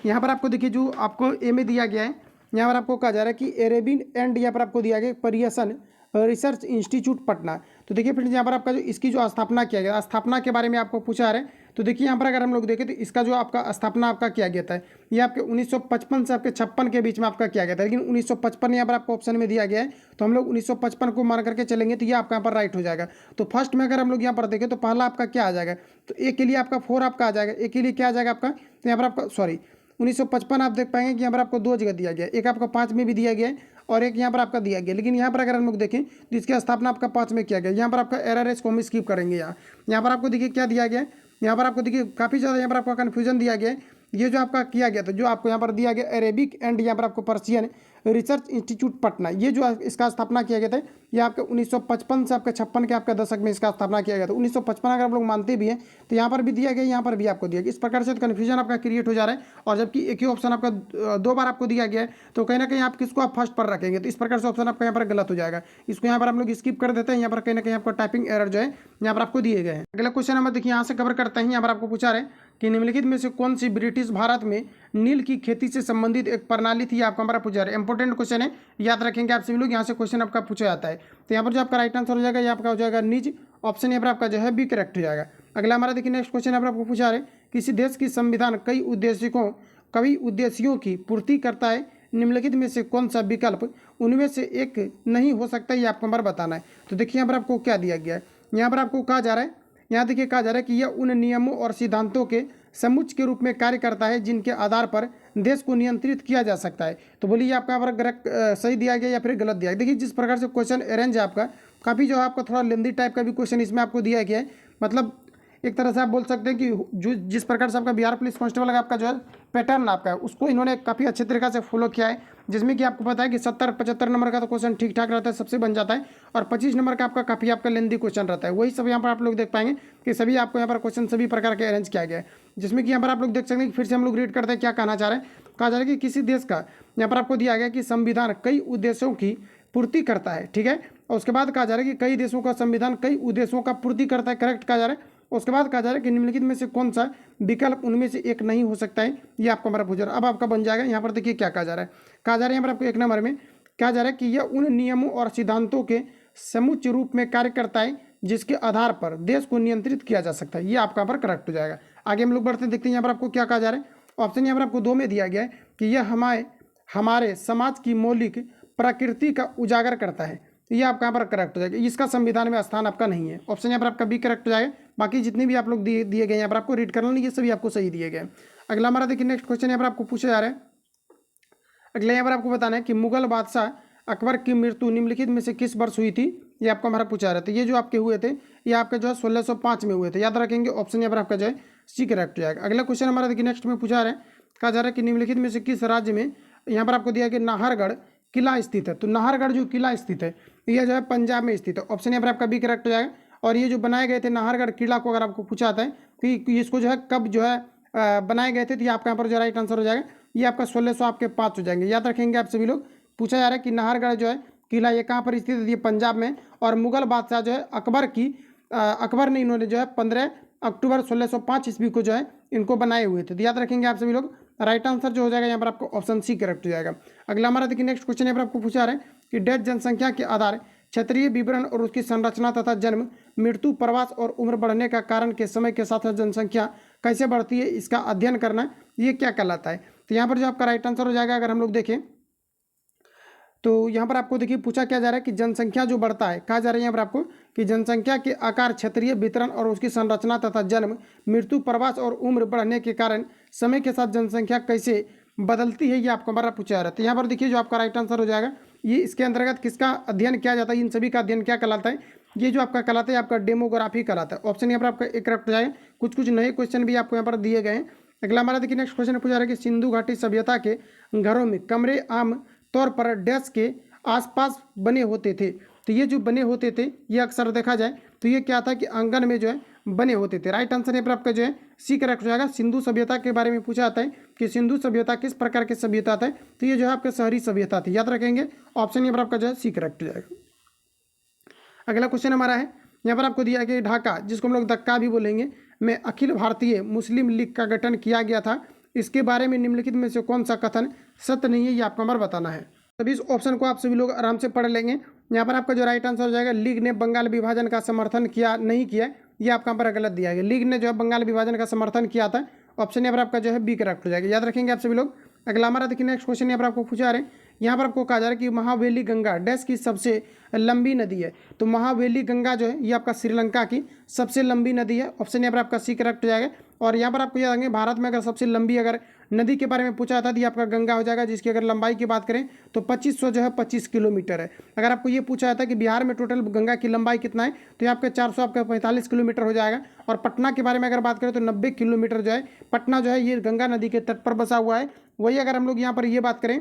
यहाँ पर आपको देखिए जो आपको ए में दिया गया है, यहाँ पर आपको कहा जा रहा है कि एरेबिन एंड यहाँ पर आपको दिया गया पर्यसन रिसर्च इंस्टीट्यूट पटना। तो देखिए फ्रेंड्स यहाँ पर आपका जो इसकी जो स्थापना किया गया, स्थापना के बारे में आपको पूछा जा रहा है। तो देखिए यहाँ पर अगर हम लोग देखें तो इसका जो आपका स्थापना आपका किया गया था ये आपके 1955 से आपके 56 के बीच में आपका किया गया था, लेकिन 1955 यहाँ पर आपको ऑप्शन में दिया गया है, तो हम लोग 1955 को मान करके चलेंगे तो ये आपका यहाँ पर राइट हो जाएगा। तो फर्स्ट में अगर हम लोग यहाँ पर देखें तो पहला आपका क्या आ जाएगा, तो ए के लिए आपका 4 आपका आ जाएगा, ए के लिए क्या आ जाएगा आपका, तो यहाँ पर आपका सॉरी 1955 आप देख पाएंगे कि यहाँ पर आपको 2 जगह दिया गया है, एक आपका 5 में भी दिया गया है और एक यहाँ पर आपका दिया गया, लेकिन यहाँ पर अगर हम लोग देखें तो इसकी स्थापना आपका 5 में किया गया। यहाँ पर आपका एरर है, इसको हम स्किप करेंगे। यहाँ पर आपको देखिए क्या दिया गया है, यहाँ पर आपको देखिए काफ़ी ज़्यादा यहाँ पर आपका कन्फ्यूजन दिया गया है। ये जो आपका किया गया था, जो आपको यहाँ पर दिया गया अरेबिक एंड यहाँ पर आपको पर्शियन रिसर्च इंस्टीट्यूट पटना, ये जो इसका स्थापना किया गया था ये आपके 1955 से आपके 56 के आपके दशक में इसका स्थापना किया गया था। 1955 अगर आप लोग मानते भी हैं तो यहाँ पर भी दिया गया, यहाँ पर भी आपको दिया गया। इस प्रकार से कन्फ्यूजन आपका क्रिएट हो जा रहा है, और जबकि एक ही ऑप्शन आपका 2 बार आपको दिया गया है, तो कहीं ना कहीं आप किसको आप फर्स्ट पर रखेंगे, तो इस प्रकार से ऑप्शन आपका यहाँ पर गलत हो जाएगा। इसको यहाँ पर हम लोग स्किप कर देते हैं। यहाँ पर कहीं ना कहीं आपको टाइपिंग एरर जो है यहाँ पर आपको दिए गए हैं। अगला क्वेश्चन नंबर देखिए यहाँ से कवर करते हैं। यहाँ पर आपको पूछा रहे कि निम्नलिखित में से कौन सी ब्रिटिश भारत में नील की खेती से संबंधित एक प्रणाली थी, आपका हमारा पूछा रहे। इंपॉर्टेंट क्वेश्चन है, याद रखेंगे आप सभी लोग, यहाँ से क्वेश्चन आपका पूछा जाता है। तो यहाँ पर जो आपका राइट आंसर हो जाएगा, यहाँ आपका हो जाएगा निज, ऑप्शन यहाँ पर आपका जो है बी करेक्ट हो जाएगा। अगला हमारा देखिए नेक्स्ट क्वेश्चन यहाँ पर आपको पूछा रहे, किसी देश की संविधान कई उद्देश्यों की पूर्ति करता है, निम्नलिखित में से कौन सा विकल्प उनमें से एक नहीं हो सकता, ये आपको हमारा बताना है। तो देखिए यहाँ पर आपको क्या दिया गया है, यहाँ पर आपको कहा जा रहा है, यहाँ देखिए कहा जा रहा है कि यह उन नियमों और सिद्धांतों के समुच्चय के रूप में कार्य करता है जिनके आधार पर देश को नियंत्रित किया जा सकता है। तो बोलिए आपका यहाँ पर सही दिया गया या फिर गलत दिया गया। देखिए जिस प्रकार से क्वेश्चन अरेंज है आपका, काफ़ी जो है आपका थोड़ा लेंदी टाइप का भी क्वेश्चन इसमें आपको दिया गया है। मतलब एक तरह से आप बोल सकते हैं कि जो जिस प्रकार से आपका बिहार पुलिस कांस्टेबल का आपका जो है पैटर्न आपका है, उसको इन्होंने काफ़ी अच्छे तरीके से फॉलो किया है, जिसमें कि आपको पता है कि 70-75 नंबर का तो क्वेश्चन ठीक ठाक रहता है, सबसे बन जाता है, और 25 नंबर का आपका काफ़ी आपका लेंदी क्वेश्चन रहता है। वही सब यहाँ पर आप लोग देख पाएंगे कि सभी आपको यहाँ पर क्वेश्चन सभी प्रकार के अरेंज किया गया है, जिसमें कि यहाँ पर आप लोग देख सकते हैं कि फिर से हम लोग रीड करते हैं क्या कहना चाह रहे हैं। कहा जा रहा है कि किसी देश का, यहाँ पर आपको दिया गया कि संविधान कई उद्देश्यों की पूर्ति करता है, ठीक है। और उसके बाद कहा जा रहा है कि कई देशों का संविधान कई उद्देश्यों का पूर्ति करता है, करेक्ट कहा जा रहा है। उसके बाद कहा जा रहा है कि निम्नलिखित में से कौन सा विकल्प उनमें से एक नहीं हो सकता है, ये आपका हमारा पूछ रहा है। अब आपका बन जाएगा, यहाँ पर देखिए क्या कहा जा रहा है। कहा जा रहा है यहाँ पर आपको 1 नंबर में कहा जा रहा है कि यह उन नियमों और सिद्धांतों के समुच्चय रूप में कार्य करता है जिसके आधार पर देश को नियंत्रित किया जा सकता है, ये आपका यहाँ पर करेक्ट हो जाएगा। आगे हम लोग बढ़ते देखते हैं, यहाँ पर आपको क्या कहा जा रहा है। ऑप्शन यहाँ पर आपको 2 में दिया गया है कि यह हमारे समाज की मौलिक प्रकृति का उजागर करता है, ये आपका यहाँ पर करेक्ट हो जाएगा। इसका संविधान में स्थान आपका नहीं है, ऑप्शन यहाँ पर आपका बी करेक्ट हो जाएगा। बाकी जितने भी आप लोग दिए गए यहाँ पर आपको रीड करना नहीं, ये सभी आपको सही दिए गए। अगला हमारा देखिए नेक्स्ट क्वेश्चन यहाँ पर आपको पूछा जा रहा है। अगला यहाँ पर आपको बताना है कि मुगल बादशाह अकबर की मृत्यु निम्नलिखित में से किस वर्ष हुई थी, ये आपको हमारा पूछा रहा था। ये जो आपके हुए थे ये आपके जो है 1605 में हुए थे, याद रखेंगे। ऑप्शन यहाँ पर आपका जो है सी करेक्ट हो जाएगा। अगला क्वेश्चन हमारा देखिए नेक्स्ट में पूछा रहा है, कहा जा रहा है कि निम्नलिखित में से किस राज्य में, यहाँ पर आपको दिया कि नाहरगढ़ किला स्थित है। तो नाहरगढ़ जो किला स्थित है यह जो है पंजाब में स्थित है, ऑप्शन यहाँ पर आपका बी करेक्ट हो जाएगा। और ये जो बनाए गए थे नाहरगढ़ किला को अगर आपको पूछा जाता है कि इसको जो है कब जो है बनाए गए थे, तो ये आपका यहाँ पर जो राइट आंसर हो जाएगा, ये आपका 1600 आपके 5 हो जाएंगे, याद रखेंगे आप सभी लोग। पूछा जा रहा है कि नाहरगढ़ जो है किला ये कहाँ पर स्थित है, ये पंजाब में। और मुगल बादशाह जो है अकबर ने इन्होंने जो है 15 अक्टूबर 1605 ईस्वी को जो है इनको बनाए हुए थे, तो याद रखेंगे आप सभी लोग। राइट आंसर जो हो जाएगा यहाँ पर आपको ऑप्शन सी करेक्ट हो जाएगा। अगला हमारा देखिए नेक्स्ट क्वेश्चन यहाँ पर आपको पूछा रहा है कि डेथ जनसंख्या के आधार क्षेत्रीय विवरण और उसकी संरचना तथा जन्म मृत्यु प्रवास और उम्र बढ़ने का कारण के समय के साथ जनसंख्या कैसे बढ़ती है, इसका अध्ययन करना, ये क्या कहलाता है। तो यहाँ पर जो आपका राइट आंसर हो जाएगा, अगर हम लोग देखें तो यहाँ पर आपको देखिए पूछा क्या जा रहा है कि जनसंख्या जो बढ़ता है, कहा जा रहा है यहाँ पर आपको कि जनसंख्या के आकार क्षेत्रीय वितरण और उसकी संरचना तथा जन्म मृत्यु प्रवास और उम्र बढ़ने के कारण समय के साथ जनसंख्या कैसे बदलती है, ये आपको हमारा पूछा जा रहा है। तो यहाँ पर देखिए जो आपका राइट आंसर हो जाएगा, ये इसके अंतर्गत किसका अध्ययन किया जाता है, इन सभी का अध्ययन क्या कहलाता है, ये जो आपका कहलाता है आपका डेमोग्राफी कहलाता है। ऑप्शन यहाँ पर आपका एक करेक्ट हो जाएगा। कुछ नए क्वेश्चन भी आपको यहाँ पर दिए गए हैं। अगला हमारा देखिए नेक्स्ट क्वेश्चन पूछा रहा है कि सिंधु घाटी सभ्यता के घरों में कमरे आम तौर पर डैश के आसपास बने होते थे। तो ये जो बने होते थे ये अक्सर देखा जाए तो ये क्या था कि आंगन में जो है बने होते थे। राइट आंसर यहाँ पर आपका जो है सी करेक्ट हो जाएगा। सिंधु सभ्यता के बारे में पूछा जाता है कि सिंधु सभ्यता किस प्रकार की सभ्यता था, तो ये जो है आपका शहरी सभ्यता थी, याद रखेंगे। ऑप्शन यहाँ पर आपका जो है सी करेक्ट हो जाएगा। अगला क्वेश्चन हमारा है, यहाँ पर आपको दिया गया ढाका, जिसको हम लोग धक्का भी बोलेंगे, में अखिल भारतीय मुस्लिम लीग का गठन किया गया था, इसके बारे में निम्नलिखित में से कौन सा कथन सत्य नहीं है, ये आपको हमारा बताना है। तभी इस ऑप्शन को आप सभी लोग आराम से पढ़ लेंगे। यहाँ पर आपका जो राइट आंसर हो जाएगा, लीग ने बंगाल विभाजन का समर्थन किया नहीं किया, ये आपका पर गलत दिया गया। लीग ने जो है बंगाल विभाजन का समर्थन किया था, ऑप्शन यहाँ पर आपका जो है बी करेक्ट हो जाएगा। याद रखेंगे आप सभी लोग। अगला हमारा देखिए नेक्स्ट क्वेश्चन यहाँ पर आपको पूछा रहे, यहाँ पर आपको कहा जा रहा है कि महावेली गंगा डैश की सबसे लंबी नदी है। तो महावेली गंगा जो है ये आपका श्रीलंका की सबसे लंबी नदी है, ऑप्शन यहाँ पर आपका सी करेक्ट हो जाएगा। और यहाँ पर आपको याद रखेंगे, भारत में अगर सबसे लंबी अगर नदी के बारे में पूछा जाता है तो ये आपका गंगा हो जाएगा, जिसकी अगर लंबाई की बात करें तो 2500 जो है 25 किलोमीटर है। अगर आपको ये पूछा जाता है कि बिहार में टोटल गंगा की लंबाई कितना है, तो ये आपका 400 आपका 45 किलोमीटर हो जाएगा। और पटना के बारे में अगर बात करें तो 90 किलोमीटर जो है पटना जो है ये गंगा नदी के तट पर बसा हुआ है। वही अगर हम लोग यहाँ पर ये बात करें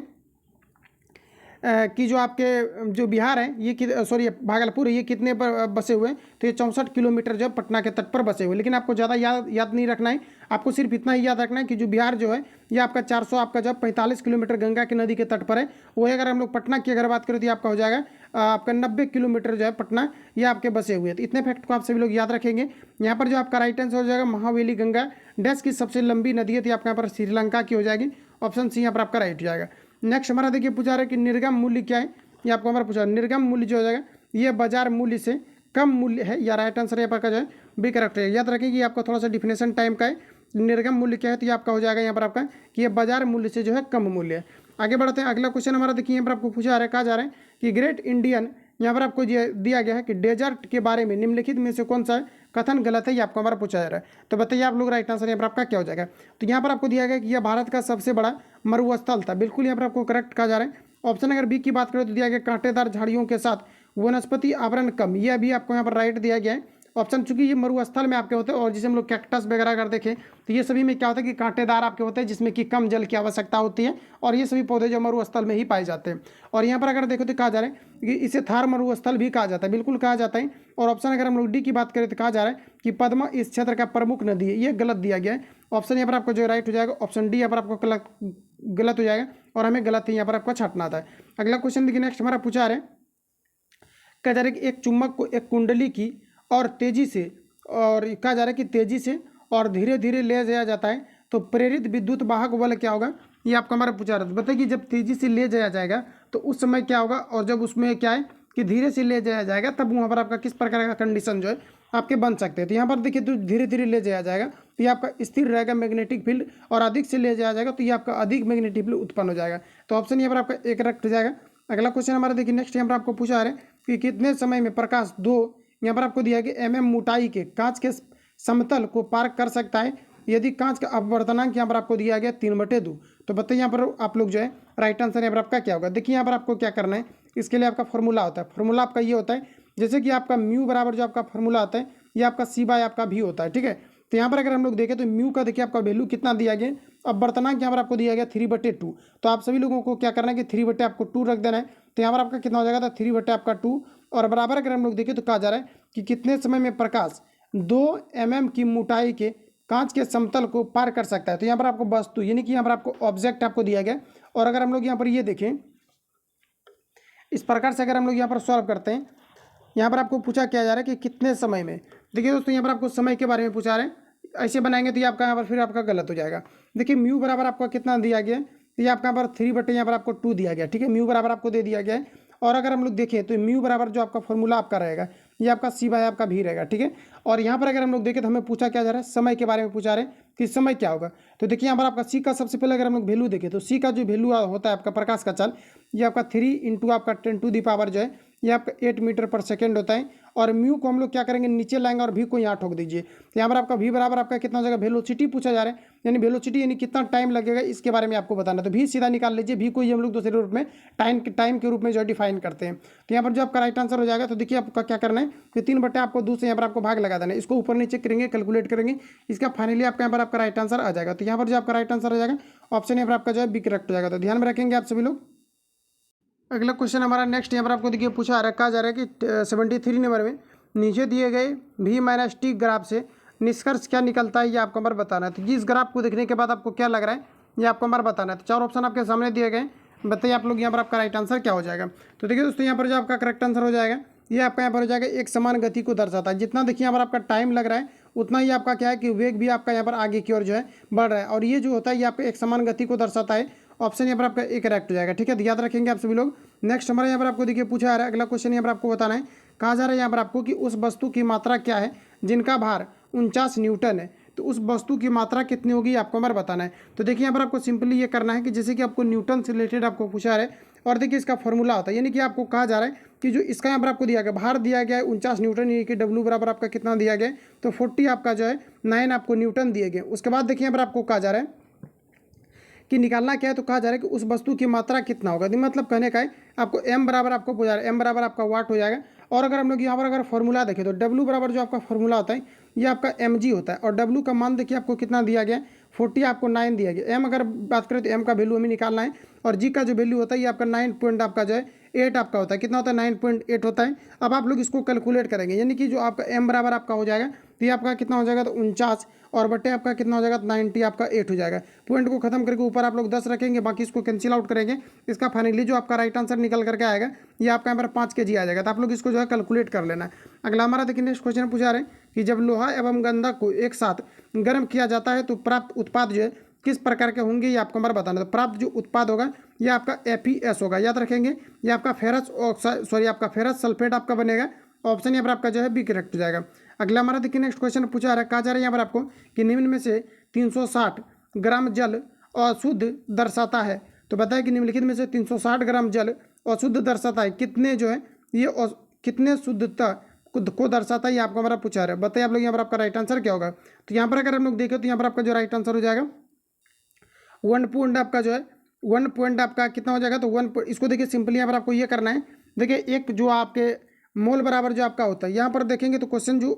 कि जो आपके जो बिहार है ये सॉरी भागलपुर है, ये कितने पर बसे हुए हैं, तो ये 64 किलोमीटर जो पटना के तट पर बसे हुए। लेकिन आपको ज़्यादा याद नहीं रखना है, आपको सिर्फ इतना ही याद रखना है कि जो बिहार जो है ये आपका 400 आपका जो 45 किलोमीटर गंगा की नदी के तट पर है। वही अगर हम लोग पटना की अगर बात करें तो ये आपका हो जाएगा आपका 90 किलोमीटर जो है पटना ये आपके बसे हुए हैं। तो इतने फैक्ट को आप सभी लोग याद रखेंगे। यहाँ पर जो आपका राइट आंसर हो जाएगा, महावेली गंगा डैश की सबसे लंबी नदी है, तो आपका यहाँ पर श्रीलंका की हो जाएगी, ऑप्शन सी यहाँ पर आपका राइट हो जाएगा। नेक्स्ट हमारा देखिए पूछा रहा है कि निर्गम मूल्य क्या है, ये आपको हमारा पूछा निर्गम मूल्य जो हो जाएगा ये बाजार मूल्य से कम मूल्य है, या राइट आंसर यहाँ पर का जो है बी करेक्ट है। याद रखिए कि आपका थोड़ा सा डिफिनेशन टाइम का है, निर्गम मूल्य क्या है, तो ये आपका हो जाएगा यहाँ पर आपका कि ये बाजार मूल्य से जो है कम मूल्य है। आगे बढ़ते हैं, अगला क्वेश्चन हमारा देखिए यहाँ पर आपको पूछा जा रहा है, कहा जा रहा है कि ग्रेट इंडियन यहाँ पर आपको दिया गया है कि डेजर्ट के बारे में निम्नलिखित में से कौन सा कथन गलत है, ये आपको हमारा पूछा जा रहा है। तो बताइए आप लोग राइट आंसर यहाँ पर आपका क्या हो जाएगा। तो यहाँ पर आपको दिया गया कि यह भारत का सबसे बड़ा मरुस्थल था, बिल्कुल यहाँ पर आपको करेक्ट कहा जा रहा है। ऑप्शन अगर बी की बात करें तो दिया गया कांटेदार झाड़ियों के साथ वनस्पति आवरण कम, यह भी आपको यहाँ पर राइट दिया गया है। ऑप्शन चूंकि ये मरुस्थल में आपके होते हैं, और जिसे हम लोग कैक्टस वगैरह अगर देखें तो ये सभी में क्या होता है कि कांटेदार आपके होते हैं, जिसमें कि कम जल की आवश्यकता होती है, और ये सभी पौधे जो मरुस्थल में ही पाए जाते हैं। और यहाँ पर अगर देखो तो कहा जा रहा है कि इसे थार मरुस्थल भी कहा जाता है, बिल्कुल कहा जाता है। और ऑप्शन अगर हम लोग डी की बात करें तो कहा जा रहा है कि पद्मा इस क्षेत्र का प्रमुख नदी है, ये गलत दिया गया है। ऑप्शन यहाँ पर आपको जो राइट हो जाएगा, ऑप्शन डी यहाँ पर आपको गलत हो जाएगा, और हमें गलत ही यहाँ पर आपको छाटना था। अगला क्वेश्चन देखिए नेक्स्ट हमारा पूछा रहे, कहा जा रहा है कि एक चुंबक को एक कुंडली की और तेजी से, और कहा जा रहा है कि तेजी से और धीरे धीरे ले जाया जाता है, तो प्रेरित विद्युत वाहक बल क्या होगा, ये आपका हमारा पूछा रहा था। बताइए कि जब तेजी से ले जाया जाएगा तो उस समय क्या होगा, और जब उसमें क्या है कि धीरे से ले जाया जाएगा तब वहाँ पर आपका किस प्रकार का कंडीशन जो है आपके बन सकते हैं। तो यहाँ पर देखिए तो धीरे धीरे ले जाया जाएगा तो ये आपका स्थिर रहेगा मैग्नेटिक फील्ड, और अधिक से ले जाया जाएगा तो ये आपका अधिक मैग्नेटिक फील्ड उत्पन्न हो जाएगा। तो ऑप्शन यहाँ पर आपका एक करेक्ट हो जाएगा। अगला क्वेश्चन हमारा देखिए नेक्स्ट यहाँ पर आपको पूछा रहे कि कितने समय में प्रकाश दो, यहाँ पर आपको दिया गया mm मोटाई के कांच के समतल को पार कर सकता है, यदि कांच का अपवर्तनांक यहाँ पर आपको दिया गया 3/2। तो बताइए यहाँ पर आप लोग जो है राइट आंसर यहाँ पर आपका क्या होगा। देखिए यहाँ पर आपको क्या करना है, इसके लिए आपका फॉर्मूला होता है। फॉर्मूला आपका ये होता है, जैसे कि आपका म्यू बराबर जो आपका फॉर्मूला आता है ये आपका सी बाय आपका भी होता है, ठीक है। तो यहाँ पर अगर हम लोग देखें तो म्यू का देखिए आपका वैल्यू कितना दिया गया, अपवर्तनांक यहाँ पर आपको दिया गया 3/2। तो आप सभी लोगों को क्या करना है कि 3 आपको 2 रख देना है। तो यहाँ पर आपका कितना हो जाएगा, 3 आपका 2, और बराबर अगर हम लोग देखें तो कहा जा रहा है कि कितने समय में प्रकाश 2 mm की मोटाई के कांच के समतल को पार कर सकता है। तो यहाँ पर आपको वस्तु यानी कि यहाँ पर आपको ऑब्जेक्ट आपको दिया गया। और अगर हम लोग यहाँ पर ये देखें इस प्रकार से अगर हम लोग यहाँ पर सॉल्व करते हैं, यहाँ पर आपको पूछा क्या जा रहा है कि कितने समय में। देखिए दोस्तों यहाँ पर आपको समय के बारे में पूछा रहे हैं, ऐसे बनाएंगे तो ये आपका यहाँ पर फिर आपका गलत हो जाएगा। देखिए म्यू बराबर आपका कितना दिया गया है, तो ये आपका यहाँ पर 3 यहाँ पर आपको 2 दिया गया, ठीक है। म्यू बराबर आपको दे दिया गया है। और अगर हम लोग देखें तो म्यू बराबर जो आपका फॉर्मूला आपका रहेगा ये आपका सी बाय आपका भी रहेगा, ठीक है। और यहाँ पर अगर हम लोग देखें तो हमें पूछा क्या जा रहा है, समय के बारे में पूछा रहे हैं कि समय क्या होगा। तो देखिए यहाँ पर आपका सी का सबसे पहले अगर हम लोग वैल्यू देखें तो सी का जो वैल्यू होता है आपका प्रकाश का चाल, ये आपका 3 × आपका 10⁻⁴ जो है ये आपका 8 मीटर पर सेकेंड होता है। और म्यू को हम लोग क्या करेंगे नीचे लाएंगे और भी को यहाँ ठोक दीजिए। तो यहाँ पर आपका भी बराबर आपका कितना हो जाएगा, वेलोसिटी पूछा जा रहा है, यानी वेलोसिटी यानी कितना टाइम लगेगा इसके बारे में आपको बताना। तो भी सीधा निकाल लीजिए, भी को ही हम लोग दूसरे रूप में टाइम के रूप में जो डिफाइन करते हैं। तो यहाँ पर जो आपका राइट आंसर हो जाएगा, तो देखिए आपका क्या करना है कि 3 आपको 2 से यहाँ पर आपको भाग लगा देना है, इसको ऊपर नीचे करेंगे कैलकुलेट करेंगे, इसका फाइनली आपका यहाँ पर आपका राइट आंसर आ जाएगा। तो यहाँ पर जो आपका राइट आंसर हो जाएगा ऑप्शन यहाँ पर आपका जो है बी करेक्ट हो जाएगा। तो ध्यान में रखेंगे आप सभी लोग। अगला क्वेश्चन हमारा नेक्स्ट यहाँ पर आपको देखिए पूछा रखा जा रहा है कि 73 नंबर में नीचे दिए गए V-T ग्राफ से निष्कर्ष क्या निकलता है, ये आपको हमारा बताना है। तो इस ग्राफ को देखने के बाद आपको क्या लग रहा है ये आपको हमारा बताना है। तो 4 ऑप्शन आपके सामने दिए गए, बताइए आप लोग यहाँ पर आपका राइट आंसर क्या हो जाएगा। तो देखिए दोस्तों यहाँ पर जो आपका करेक्ट आंसर हो जाएगा ये आपका यहाँ पर हो जाएगा एक समान गति को दर्शाता है। जितना देखिए यहाँ पर आपका टाइम लग रहा है उतना ही आपका क्या है कि वेग भी आपका यहाँ पर आगे की ओर जो है बढ़ रहा है, और ये जो होता है ये आपको एक समान गति को दर्शाता है। ऑप्शन यहाँ पर आपका एक करेक्ट हो जाएगा। ठीक है, तो याद रखेंगे आप सभी लोग। नेक्स्ट हमारे यहाँ पर आपको देखिए पूछा जा रहा है, अगला क्वेश्चन यहाँ पर आपको बताना है, कहा जा रहा है यहाँ पर आपको कि उस वस्तु की मात्रा क्या है जिनका भार 49 न्यूटन है। तो उस वस्तु की मात्रा कितनी होगी आपको हमारा बताना है। तो देखिए यहाँ पर आपको सिंपली ये करना है कि जैसे कि आपको न्यूटन से रिलेटेड आपको पूछा है, और देखिए इसका फॉर्मूला होता है, यानी कि आपको कहा जा रहा है कि जो इसका यहाँ पर आपको दिया गया भार दिया गया है 49 न्यूटन, यानी कि डब्ल्यू बराबर आपका कितना दिया गया है, तो 40 आपका जो है 9 आपको न्यूटन दिए गए। उसके बाद देखिए यहाँ पर आपको कहा जा रहा है कि निकालना क्या है, तो कहा जा रहा है कि उस वस्तु की मात्रा कितना होगा। तो मतलब कहने का है आपको एम बराबर आपको पूछा रहा है, एम बराबर आपका वाट हो जाएगा। और अगर हम लोग यहाँ पर अगर फॉर्मूला देखें तो डब्ल्यू बराबर जो आपका फॉर्मूला होता है ये आपका एम जी होता है, और डब्ल्यू का मान देखिए आपको कितना दिया गया है 40 आपको 9 दिया गया। एम अगर बात करें तो एम का वैल्यू हमें निकालना है, और जी का जो वैल्यू होता है ये आपका 9 पॉइंट आपका जो है 8 आपका होता है, कितना होता है 9.8 होता है। अब आप लोग इसको कैलकुलेट करेंगे, यानी कि जो आपका एम बराबर आपका हो जाएगा तो ये आपका कितना हो जाएगा, तो 49 और बटे आपका कितना हो जाएगा 90 आपका 8 हो जाएगा। पॉइंट को खत्म करके ऊपर आप लोग 10 रखेंगे, बाकी इसको कैंसिल आउट करेंगे। इसका फाइनली जो आपका राइट आंसर निकल करके आएगा ये आपका यहाँ पर 5 kg आ जाएगा। तो आप लोग इसको जो है कैलकुलेट कर लेना है। अगला हमारा देखिए नेक्स्ट क्वेश्चन पूछा रहे कि जब लोहा एवं गंधक को एक साथ गर्म किया जाता है तो प्राप्त उत्पाद जो है किस प्रकार के होंगे, ये आपको हमारा बताना है। तो प्राप्त जो उत्पाद होगा ये आपका FeS होगा, याद रखेंगे। ये आपका फेरस ऑक्साइड सॉरी आपका फेरस सल्फेट आपका बनेगा। ऑप्शन यहाँ पर आपका जो है बी करेक्ट हो जाएगा। अगला हमारा देखिए नेक्स्ट क्वेश्चन पूछा रहा है, कहा जा रहा है यहाँ पर आपको कि निम्न में से 360 ग्राम जल अशुद्ध दर्शाता है। तो बताया कि निम्नलिखित में से 360 ग्राम जल अशुद्ध दर्शाता है, कितने जो है ये कितने शुद्धता को दर्शाता है, ये आपको हमारा पूछा रहा है। बताइए आप लोग यहाँ पर आपका राइट आंसर क्या होगा। तो यहाँ पर अगर हम लोग देखें तो यहाँ पर आपका जो राइट आंसर हो जाएगा 1 पॉइंट आपका जो है 1 पॉइंट आपका कितना हो जाएगा, तो 1 इसको देखिए सिंपली यहाँ पर आपको ये करना है। देखिए एक जो आपके मोल बराबर जो आपका होता है, यहाँ पर देखेंगे तो क्वेश्चन जो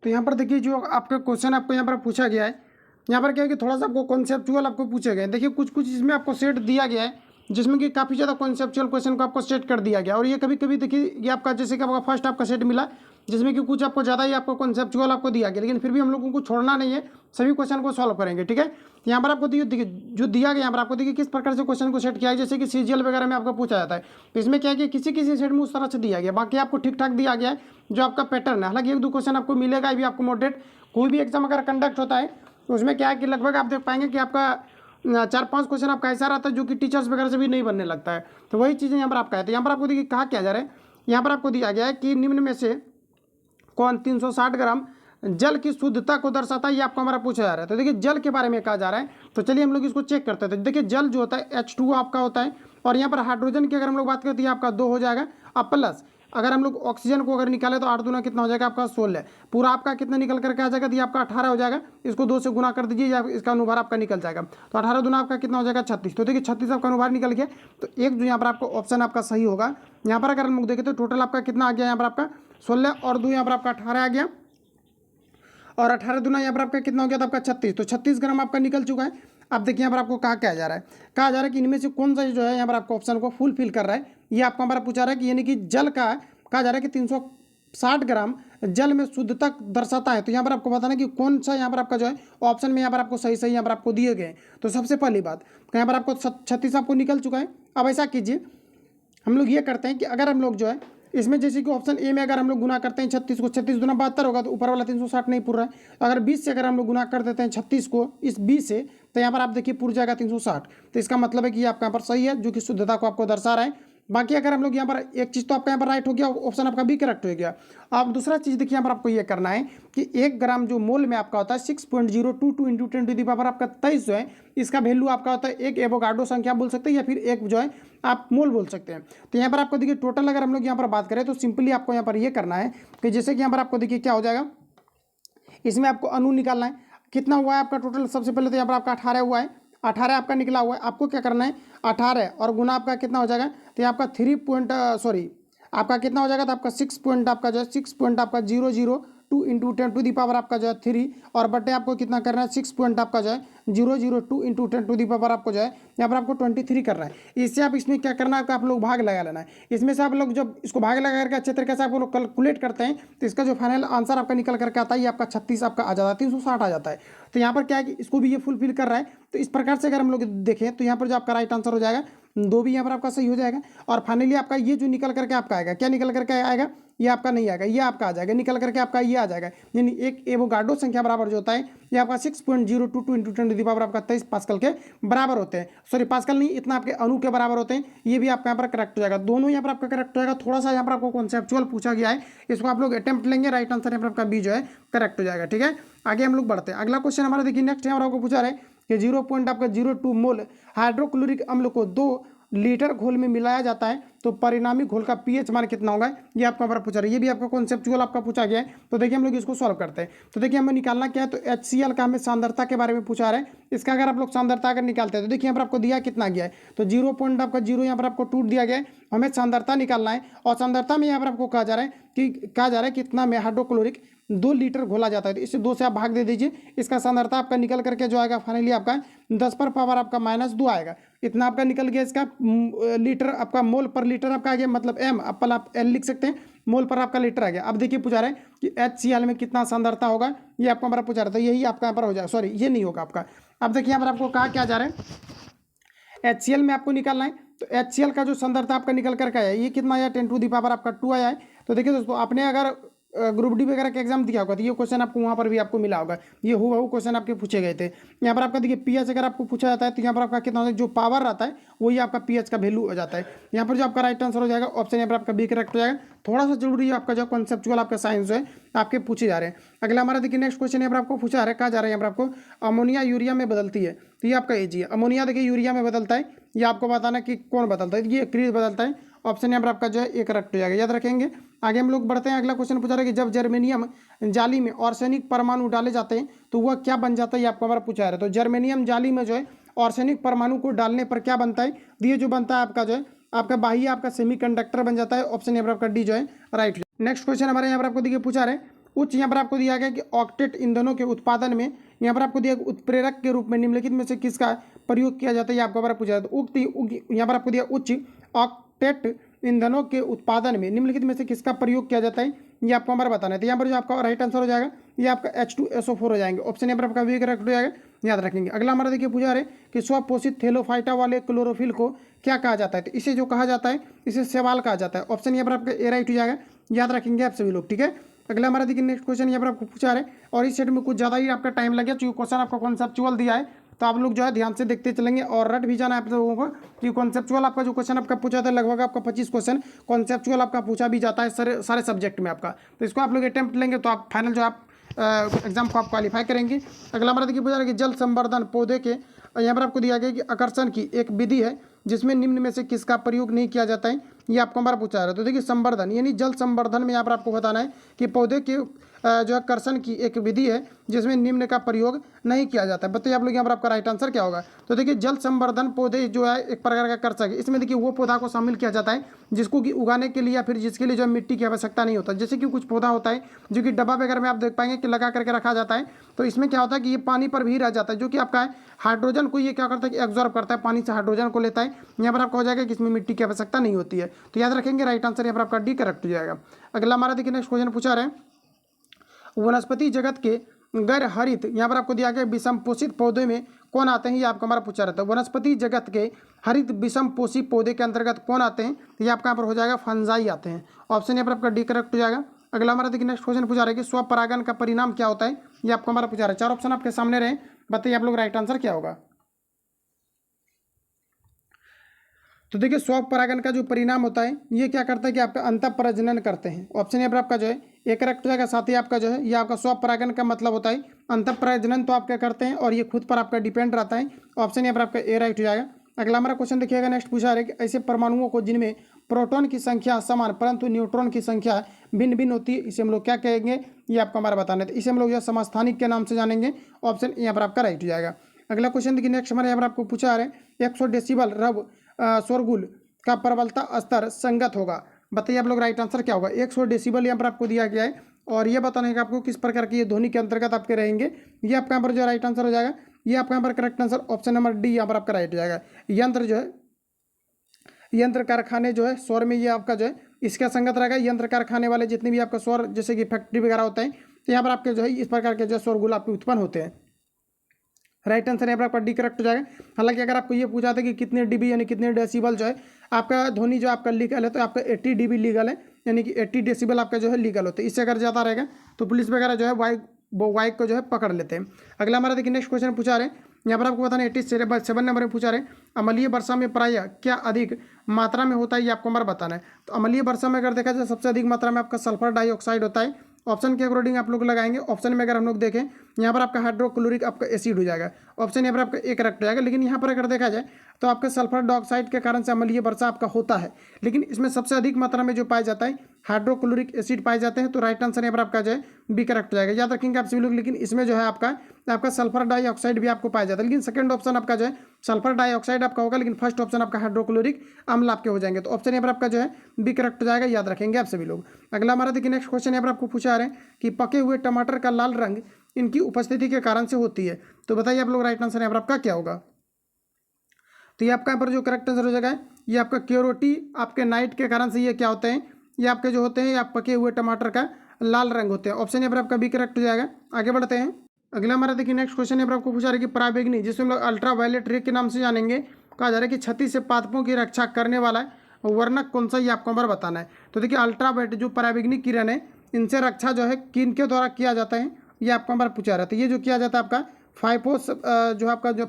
तो यहाँ पर देखिए जो आपका क्वेश्चन आपको यहाँ पर पूछा गया है, यहाँ पर क्या है कि थोड़ा सा आपको कॉन्सेप्चुअल आपको पूछे गए। देखिए कुछ कुछ इसमें आपको सेट दिया गया है जिसमें कि काफ़ी ज़्यादा कॉन्सेप्चुअल क्वेश्चन को आपको सेट कर दिया गया। और ये कभी कभी देखिए ये आपका जैसे कि आपका फर्स्ट आपका सेट मिला जिसमें कि कुछ आपको ज़्यादा ही आपको कॉन्सेप्चुअल आपको दिया गया, लेकिन फिर भी हम लोगों को छोड़ना नहीं है, सभी क्वेश्चन को सॉल्व करेंगे। ठीक है, यहाँ पर आपको देखिए जो दिया गया यहाँ पर आपको देखिए किस प्रकार से क्वेश्चन को सेट किया है, जैसे कि सीजीएल वगैरह में आपको पूछा जाता है। तो इसमें क्या है कि किसी किसी सेट में उस तरह से दिया गया, बाकी आपको ठीक ठाक दिया गया है जो आपका पैटर्न है। हालांकि 1-2 क्वेश्चन आपको मिलेगा भी आपको मॉडरेट। कोई भी एग्जाम अगर कंडक्ट होता है तो उसमें क्या है कि लगभग आप देख पाएंगे कि आपका 4-5 क्वेश्चन आपका ऐसा रहता है जो कि टीचर्स वगैरह से भी नहीं बनने लगता है। तो वही चीज़ें यहाँ पर आपका है। तो यहाँ पर आपको देखिए कहा क्या जा रहा है, यहाँ पर आपको दिया गया है कि निम्न में से कौन 360 ग्राम जल की शुद्धता को दर्शाता है, ये आपको हमारा पूछा जा रहा है। तो देखिए जल के बारे में कहा जा रहा है, तो चलिए हम लोग इसको चेक करते हैं। तो देखिए जल जो होता है H2O आपका होता है, और यहाँ पर हाइड्रोजन की अगर हम लोग बात करते हैं आपका 2 हो जाएगा। अब प्लस अगर हम लोग ऑक्सीजन को अगर निकाले तो 8 दूना कितना हो जाएगा आपका 16, पूरा आपका कितना निकल करके आ जाएगा, तो ये आपका 18 हो जाएगा। इसको 2 से गुना कर दीजिए या इसका अनुभार आपका निकल जाएगा। तो 18 दूना आपका कितना हो जाएगा 36। तो देखिए 36 आपका अनुभार निकल गया। तो एक जो यहाँ पर आपको ऑप्शन आपका सही होगा। यहाँ पर अगर हम लोग देखें तो टोटल आपका कितना आ गया, यहाँ पर आपका 16 और 2 यहाँ पर आपका 18 आ गया, और 18 दूना यहाँ पर आपका कितना हो गया था आपका 36। तो 36 ग्राम आपका निकल चुका है। अब देखिए यहाँ पर आपको कहा क्या जा रहा है, कहा जा रहा है कि इनमें से कौन सा जो है यहाँ पर आपको ऑप्शन को फुलफिल कर रहा है, ये आपको हमारा पूछा रहा है कि यानी कि जल का कहा जा रहा है कि 360 ग्राम जल में शुद्धता दर्शाता है। तो यहाँ पर आपको बताना कि कौन सा यहाँ पर आपका जो है ऑप्शन में यहाँ पर आपको सही सही यहाँ पर आपको दिए गए। तो सबसे पहली बात यहाँ पर आपको 36 आपको निकल चुका है। अब ऐसा कीजिए हम लोग ये करते हैं कि अगर हम लोग जो है इसमें जैसे कि ऑप्शन ए में अगर हम लोग गुना करते हैं 36 को, 36 दूना 72 होगा, तो ऊपर वाला 360 नहीं पूरा है। अगर 20 से अगर हम लोग गुना कर देते हैं 36 को इस 20 से, तो यहाँ पर आप देखिए पूरा जाएगा 360। तो इसका मतलब है कि ये आपका यहाँ पर सही है, जो कि शुद्धता को आपको दर्शा रहा है। बाकी अगर हम लोग यहाँ पर एक चीज़ तो आपका यहाँ पर राइट हो गया, ऑप्शन आपका भी करेक्ट हो गया। अब दूसरा चीज़ देखिए यहाँ पर आपको ये करना है कि 1 ग्राम जो मोल में आपका होता है 6.022 इंटू 10 टू द पावर आपका 23 जो है, इसका वैल्यू आपका होता है एक एवोगाड्रो संख्या बोल सकते हैं, या फिर एक जो है आप मोल बोल सकते हैं। तो यहाँ पर आपको देखिए टोटल अगर हम लोग यहाँ पर बात करें तो सिंपली आपको यहाँ पर ये करना है कि जैसे कि यहाँ पर आपको देखिए क्या हो जाएगा, इसमें आपको अणु निकालना है। कितना हुआ है आपका टोटल, सबसे पहले तो यहाँ पर आपका 18 हुआ है, 18 आपका निकला हुआ है। आपको क्या करना है 18 और गुना आपका कितना हो जाएगा, तो ये आपका आपका कितना हो जाएगा, तो आपका 6 पॉइंट आपका जो है 6 पॉइंट आपका 002 इंटू 10 टू दी पावर आपका जो है 3, और बटे आपको कितना करना है 6 पॉइंट आपका जो है 002 इंटू 10 टू दी पावर आपको जो है यहाँ पर आपको 23 करना है। इससे आप इसमें क्या करना है, आप लोग भाग लगा लेना है। इसमें से आप लोग जब इसको भाग लगा करके अच्छे तरीके से आप लोग कैलकुलेट करते हैं तो इसका जो फाइनल आंसर आपका निकल करके आता है ये आपका 36 आपका आ जाता है, 360 आ जाता है। तो यहाँ पर क्या है कि इसको भी ये फुलफिल कर रहा है। तो इस प्रकार से अगर हम लोग देखें तो यहाँ पर जो आपका राइट आंसर हो जाएगा 2 भी यहाँ पर आपका सही हो जाएगा। और फाइनली आपका ये जो निकल करके आपका आएगा, क्या निकल करके आएगा, ये आपका नहीं आएगा, ये आपका आ जाएगा निकल करके आपका ये आ जाएगा। यानी एक एवोगाड्रो संख्या बराबर जो होता है ये आपका 6.022 इंटू 10 आपका 23 पास्कल के बराबर होते हैं। सॉरी पास्कल नहीं, इतना आपके अणु के बराबर होते हैं। ये भी आपका यहाँ पर करेक्ट हो जाएगा, दोनों यहाँ पर आपका करेक्ट हो जाएगा। थोड़ा सा यहाँ पर आपको कॉन्सेप्चुअल पूछा गया है, इसको आप लोग अटेम्प्ट लेंगे, राइट आंसर यहाँ पर आपका बी जो है करेक्ट हो जाएगा। ठीक है, आगे हम लोग बढ़ते हैं। अगला क्वेश्चन हमारा देखिए नेक्स्ट यहाँ पर आपको पूछा रहा है कि 0.02 मोल हाइड्रोक्लोरिक अम्ल को 2 लीटर घोल में मिलाया जाता है तो परिणामी घोल का पीएच मान कितना होगा, ये आपका हमारा पूछा रहा है। ये भी आपका कॉन्सेप्चुअल आपका पूछा गया है। तो देखिए हम लोग इसको सॉल्व करते हैं। तो देखिए हमें निकालना क्या है, तो HCl का हमें सांद्रता के बारे में पूछा रहा है। इसका अगर आप लोग सांद्रता अगर निकालते हैं तो देखिए यहाँ पर आपको दिया कितना गया है, तो 0.0 यहाँ पर आपको टूट दिया गया है। हमें सांद्रता निकालना है और सांद्रता में यहाँ पर आपको कहा जा रहा है कितना में हाइड्रोक्लोरिक 2 लीटर घोला जाता है। तो इससे 2 से आप भाग दे दीजिए, इसका सांद्रता आपका निकल करके जो आएगा फाइनली आपका 10 पर पावर आपका -2 आएगा। इतना आपका निकल गया। इसका लीटर आपका मोल पर लीटर आपका आ गया, मतलब एम आप एल लिख सकते हैं, मोल पर आपका लीटर आ गया। अब देखिए पूछा रहा है कि HCl में कितना सांद्रता होगा, ये आपका हमारा पूछा रहा था, यही आपका यहाँ पर हो जाएगा। सॉरी ये नहीं होगा आपका। अब देखिए यहाँ पर आपको कहा क्या जा रहा है, HCl में आपको निकालना है। तो HCl का जो सांद्रता आपका निकल करके आया ये कितना आया, 10 आपका 2 आया है। तो देखिए दोस्तों आपने अगर ग्रुप डी वगैरह का एग्जाम दिया होगा तो ये क्वेश्चन आपको वहाँ पर भी आपको मिला होगा, ये हुआ क्वेश्चन आपके पूछे गए थे। यहाँ पर आपका देखिए पीएच अगर आपको पूछा जाता है तो यहाँ पर आपका कितना होता है, जो पावर रहता है वही आपका पीएच का वैल्यू हो जाता है। यहाँ पर जो आपका राइट आंसर हो जाएगा ऑप्शन यहाँ पर आपका बी करेक्ट हो जाएगा। थोड़ा सा जरूरी है आपका जो कॉन्सेप्चुअल आपका साइंस जो है आपके पूछे जा रहे हैं। अगला हमारा देखिए नेक्स्ट क्वेश्चन यहाँ पर आपको पूछा जा रहा है, कहा जा रहा है यहाँ पर आपको अमोनिया यूरिया में बदलती है। तो ये आपका एजी है, अमोनिया देखिए यूरिया में बदलता है। ये आपको बताना कि कौन बदलता है, ये क्रीज बदलता है। ऑप्शन यहाँ पर आपका जो है एक करेक्ट हो जाएगा, याद रखेंगे। आगे हम लोग बढ़ते हैं। अगला क्वेश्चन पूछा रहा है कि जब जर्मेनियम जाली में आर्सेनिक परमाणु डाले जाते हैं तो वह क्या बन जाता है, ये आपको हमारा पूछा है। तो जर्मेनियम जाली में जो है आर्सेनिक परमाणु को डालने पर क्या बनता है, तो ये जो बनता है आपका जो है आपका बाह्य आपका सेमीकंडक्टर बन जाता है। ऑप्शन यहाँ पर आपका डी जो है राइट। नेक्स्ट क्वेश्चन हमारे यहाँ पर आपको देखिए पूछा रहे उच्च, यहाँ पर आपको दिया गया कि ऑक्टेट ईंधनों के उत्पादन में यहाँ पर आपको दिया उत्प्रेरक के रूप में निम्नलिखित में से किसका प्रयोग किया जाता है, ये आपको हमारा पूछा है। तो उक्त यहाँ पर आपको दिया उच्च ऑक्टेट ईंधनों के उत्पादन में निम्नलिखित में से किसका प्रयोग किया जाता है, ये आपको हमारा बताना है। तो यहाँ पर जो आपका राइट आंसर हो जाएगा ये आपका H2SO4 हो जाएंगे। ऑप्शन यहाँ पर आपका वी करेक्ट हो जाएगा, याद रखेंगे। अगला हमारा देखिए पूछा रहे कि स्वपोषित थैलोफाइटा वाले क्लोरोफिल को क्या कहा जाता है, तो इसे जो कहा जाता है इसे शैवाल कहा जाता है। ऑप्शन यहाँ पर आपका ए राइट हो जाएगा, याद रखेंगे आप सभी लोग। ठीक है, अगला हमारा देखिए नेक्स्ट क्वेश्चन यहाँ पर आपको पूछा रहे और इस सेट में कुछ ज़्यादा ही आपका टाइम लग गया क्योंकि क्वेश्चन आपका कॉन्सेप्चुअल दिया है। तो आप लोग जो है ध्यान से देखते चलेंगे और रट भी जाना है आप लोगों को कि कॉन्सेप्चुअल आपका जो क्वेश्चन आपका पूछा था लगभग आपका 25 क्वेश्चन कॉन्सेप्चुअल आपका पूछा भी जाता है सारे सब्जेक्ट में आपका। तो इसको आप लोग अटेम्प्ट लेंगे तो आप फाइनल जो आप एग्जाम को आप क्वालिफाई करेंगे। अगला हमारा देखिए पूछा रहा है कि जल संवर्धन पौधे के यहाँ पर आपको दिया गया कि आकर्षण की एक विधि है जिसमें निम्न में से किसका प्रयोग नहीं किया जाता है, ये आपको हमारा पूछा रहा है। तो देखिए संवर्धन यानी जल संवर्धन में यहाँ पर आपको बताना है कि पौधे के जो है कर्षण की एक विधि है जिसमें निम्न का प्रयोग नहीं किया जाता है। बताइए आप लोग यहाँ पर आपका राइट आंसर क्या होगा। तो देखिए जल संवर्धन पौधे जो है एक प्रकार का कर्षक है, इसमें देखिए वो पौधा को शामिल किया जाता है जिसको कि उगाने के लिए या फिर जिसके लिए जो है मिट्टी की आवश्यकता नहीं होता। जैसे कि कुछ पौधा होता है जो कि डब्बा वगैरह में आप देख पाएंगे कि लगा करके रखा जाता है, तो इसमें क्या होता है कि ये पानी पर भी रह जाता है जो कि आपका है हाइड्रोजन को ये क्या करता है कि एब्जॉर्ब करता है, पानी से हाइड्रोजन को लेता है। यहाँ पर आपको हो जाएगा कि इसमें मिट्टी की आवश्यकता नहीं होती है। तो याद रखेंगे राइट आंसर यहाँ पर आपका डी करेक्ट हो जाएगा। अगला हमारा देखिए नेक्स्ट क्वेश्चन पूछा रहे वनस्पति जगत के गैर हरित यहाँ पर आपको दिया गया विषम पोषित पौधे में कौन आते हैं, ये आपको हमारा पूछा रहता है। वनस्पति जगत के हरित विषम पोषित पौधे के अंतर्गत कौन आते हैं, तो ये आपका यहाँ पर हो जाएगा फंजाई आते हैं। ऑप्शन यहाँ पर आपका डी करेक्ट हो जाएगा। अगला हमारा देखिए नेक्स्ट क्वेश्चन पूछा रहा है कि स्वपरागन का परिणाम क्या होता है, ये आपको हमारा पूछा रहा है। 4 ऑप्शन आपके सामने रहे, बताइए आप लोग राइट आंसर क्या होगा। तो देखिए स्वपरागन का जो परिणाम होता है ये क्या करता है कि आपका अंतः प्रजनन करते हैं। ऑप्शन यहाँ पर आपका जो है एक करेक्ट हो जाएगा। साथ ही आपका जो है ये आपका स्वपरागन का मतलब होता है अंतः प्रजनन तो आप क्या करते हैं और ये खुद पर आपका डिपेंड रहता है। ऑप्शन यहाँ पर आपका ए राइट हो जाएगा। अगला हमारा क्वेश्चन देखिएगा नेक्स्ट पूछा है कि ऐसे परमाणुओं को जिनमें प्रोटॉन की संख्या समान परंतु न्यूट्रॉन की संख्या भिन्न भिन्न होती है इसे हम लोग क्या कहेंगे, ये आपको हमारा बताना है। तो इसे हम लोग जो समस्थानिक के नाम से जानेंगे। ऑप्शन यहाँ पर आपका राइट हो जाएगा। अगला क्वेश्चन देखिए नेक्स्ट हमारे यहाँ पर आपको पूछा है 100 डेसिबल रव शोरगुल का प्रबलता स्तर संगत होगा, बताइए आप लोग राइट आंसर क्या होगा। 100 डेसिबल यहाँ पर आपको दिया गया है और ये बताना है कि आपको किस प्रकार की ये ध्वनि के अंतर्गत आपके रहेंगे, ये आपका यहाँ पर जो राइट आंसर हो जाएगा। ये आपका यहाँ पर correct answer option number D यहाँ पर आपका राइट हो जाएगा। यंत्र जो है यंत्र कारखाने जो है शोर में ये आपका जो है इसका संगत रहेगा। यंत्र कारखाने वाले जितने भी आपका शोर जैसे कि फैक्ट्री वगैरह होते हैं तो यहाँ पर आपके जो है इस प्रकार के जो शोरगुल आपके उत्पन्न होते हैं। राइट आंसर यहाँ पर आपका डी करेक्ट हो जाएगा। हालांकि अगर आपको ये पूछा था कि कितने डीबी यानी कितने डेसिबल जो है आपका ध्वनि जो आपका लीगल है तो आपका 80 डीबी लीगल है। यानी कि 80 डेसिबल आपका जो है लीगल होते हैं। इससे अगर ज़्यादा रहेगा तो पुलिस वगैरह जो है बाइक को जो है पकड़ लेते हैं। अगला हमारा देखिए नेक्स्ट क्वेश्चन पूछा रहे, यहाँ पर आपको बताना 87 नंबर में पूछा रहे, अम्लीय वर्षा में प्रायः क्या अधिक मात्रा में होता है, ये आपको हमारा बताना है। तो अम्लीय वर्षा में अगर देखा जाए सबसे अधिक मात्रा में आपका सल्फर डाइऑक्साइड होता है। ऑप्शन के अकॉर्डिंग आप लोग लगाएंगे। ऑप्शन में अगर हम लोग देखें यहाँ पर आपका हाइड्रोक्लोरिक आपका एसिड हो जाएगा, ऑप्शन यहाँ पर आपका एक करेक्ट हो जाएगा। लेकिन यहाँ पर अगर देखा जाए तो आपका सल्फर डाइऑक्साइड के कारण से अम्लीय वर्षा आपका होता है, लेकिन इसमें सबसे अधिक मात्रा में जो पाया जाता है हाइड्रोक्लोरिक एसिड पाए जाते हैं। तो राइट आंसर यहाँ पर आपका जो है बी करेक्ट हो जाएगा। याद रखेंगे आप सभी लोग। लेकिन इसमें जो है आपका सल्फर डाइऑक्साइड भी आपको पाया जाता है, लेकिन सेकंड ऑप्शन आपका जो है सल्फर डाइऑक्साइड आपका होगा, लेकिन फर्स्ट ऑप्शन आपका हाइड्रोक्लोरिक अम्ल आपके हो जाएंगे। तो ऑप्शन यहाँ पर आपका जो है बी करेक्ट हो जाएगा। याद रखेंगे आप सभी लोग। अगला हमारा देखिए नेक्स्ट क्वेश्चन यहाँ पर आपको पूछा रहे हैं कि पके हुए टमाटर का लाल रंग इनकी उपस्थिति के कारण से होती है। तो बताइए आप लोग राइट आंसर यहाँ पर आपका क्या होगा। तो ये आपका यहाँ पर जो करेक्ट आंसर हो जाएगा ये आपका क्योरोटी आपके नाइट के कारण से ये क्या होते हैं, ये आपके जो होते हैं आप पके हुए टमाटर का लाल रंग होते हैं। ऑप्शन यहाँ पर आपका बी करेक्ट हो जाएगा। आगे बढ़ते हैं। अगला हमारा देखिए नेक्स्ट क्वेश्चन यहाँ पर आपको पूछा रहा है कि पराबैंगनी, जिसमें हम लोग अल्ट्रा वायलेट रे के नाम से जानेंगे, कहा जा रहा है कि क्षति से पादपों की रक्षा करने वाला वर्णक कौन सा, ये आपको हमारा बताना है। तो देखिए अल्ट्रा वायलेट जो पराबैंगनी किरण है इनसे रक्षा जो है किन के द्वारा किया जाता है, ये आपको हमारा पूछा रहा था। ये जो किया जाता है आपका फाइपोस जो आपका जो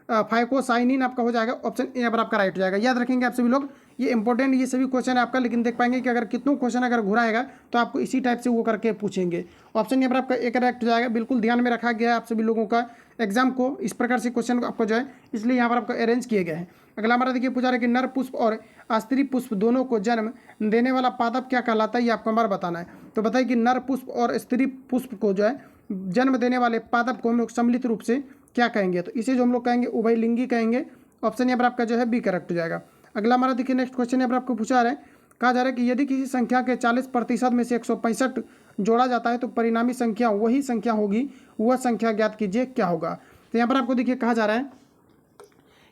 फाइकोसाइनिन आपका हो जाएगा। ऑप्शन ए पर आपका राइट हो जाएगा। याद रखेंगे आप सभी लोग। ये इंपॉर्टेंट ये सभी क्वेश्चन है आपका, लेकिन देख पाएंगे कि अगर कितनों क्वेश्चन अगर घुराएगा तो आपको इसी टाइप से वो करके पूछेंगे। ऑप्शन यहाँ पर आपका एक करेक्ट हो जाएगा। बिल्कुल ध्यान में रखा गया है आप सभी लोगों का एग्जाम को इस प्रकार से क्वेश्चन आपको जो है इसलिए यहाँ पर आपको अरेंज किए गए हैं। अगला हमारा देखिए पूछा रहा है कि नर पुष्प और स्त्री पुष्प दोनों को जन्म देने वाला पादप क्या कहलाता है, ये आपको हमारा बताना है। तो बताइए कि नर पुष्प और स्त्री पुष्प को जो है जन्म देने वाले पादप को हम लोग सम्मिलित रूप से क्या कहेंगे, तो इसे जो हम लोग कहेंगे उभयलिंगी कहेंगे। ऑप्शन यहाँ पर आपका जो है बी करेक्ट हो जाएगा। अगला हमारा देखिए नेक्स्ट क्वेश्चन यहाँ पर आपको पूछा रहा है, कहा जा रहा है कि यदि किसी संख्या के 40% में से 165 जोड़ा जाता है तो परिणामी संख्या वही संख्या होगी, वह संख्या ज्ञात कीजिए, क्या होगा। तो यहाँ पर आपको देखिए कहा जा रहा है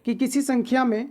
कि किसी संख्या में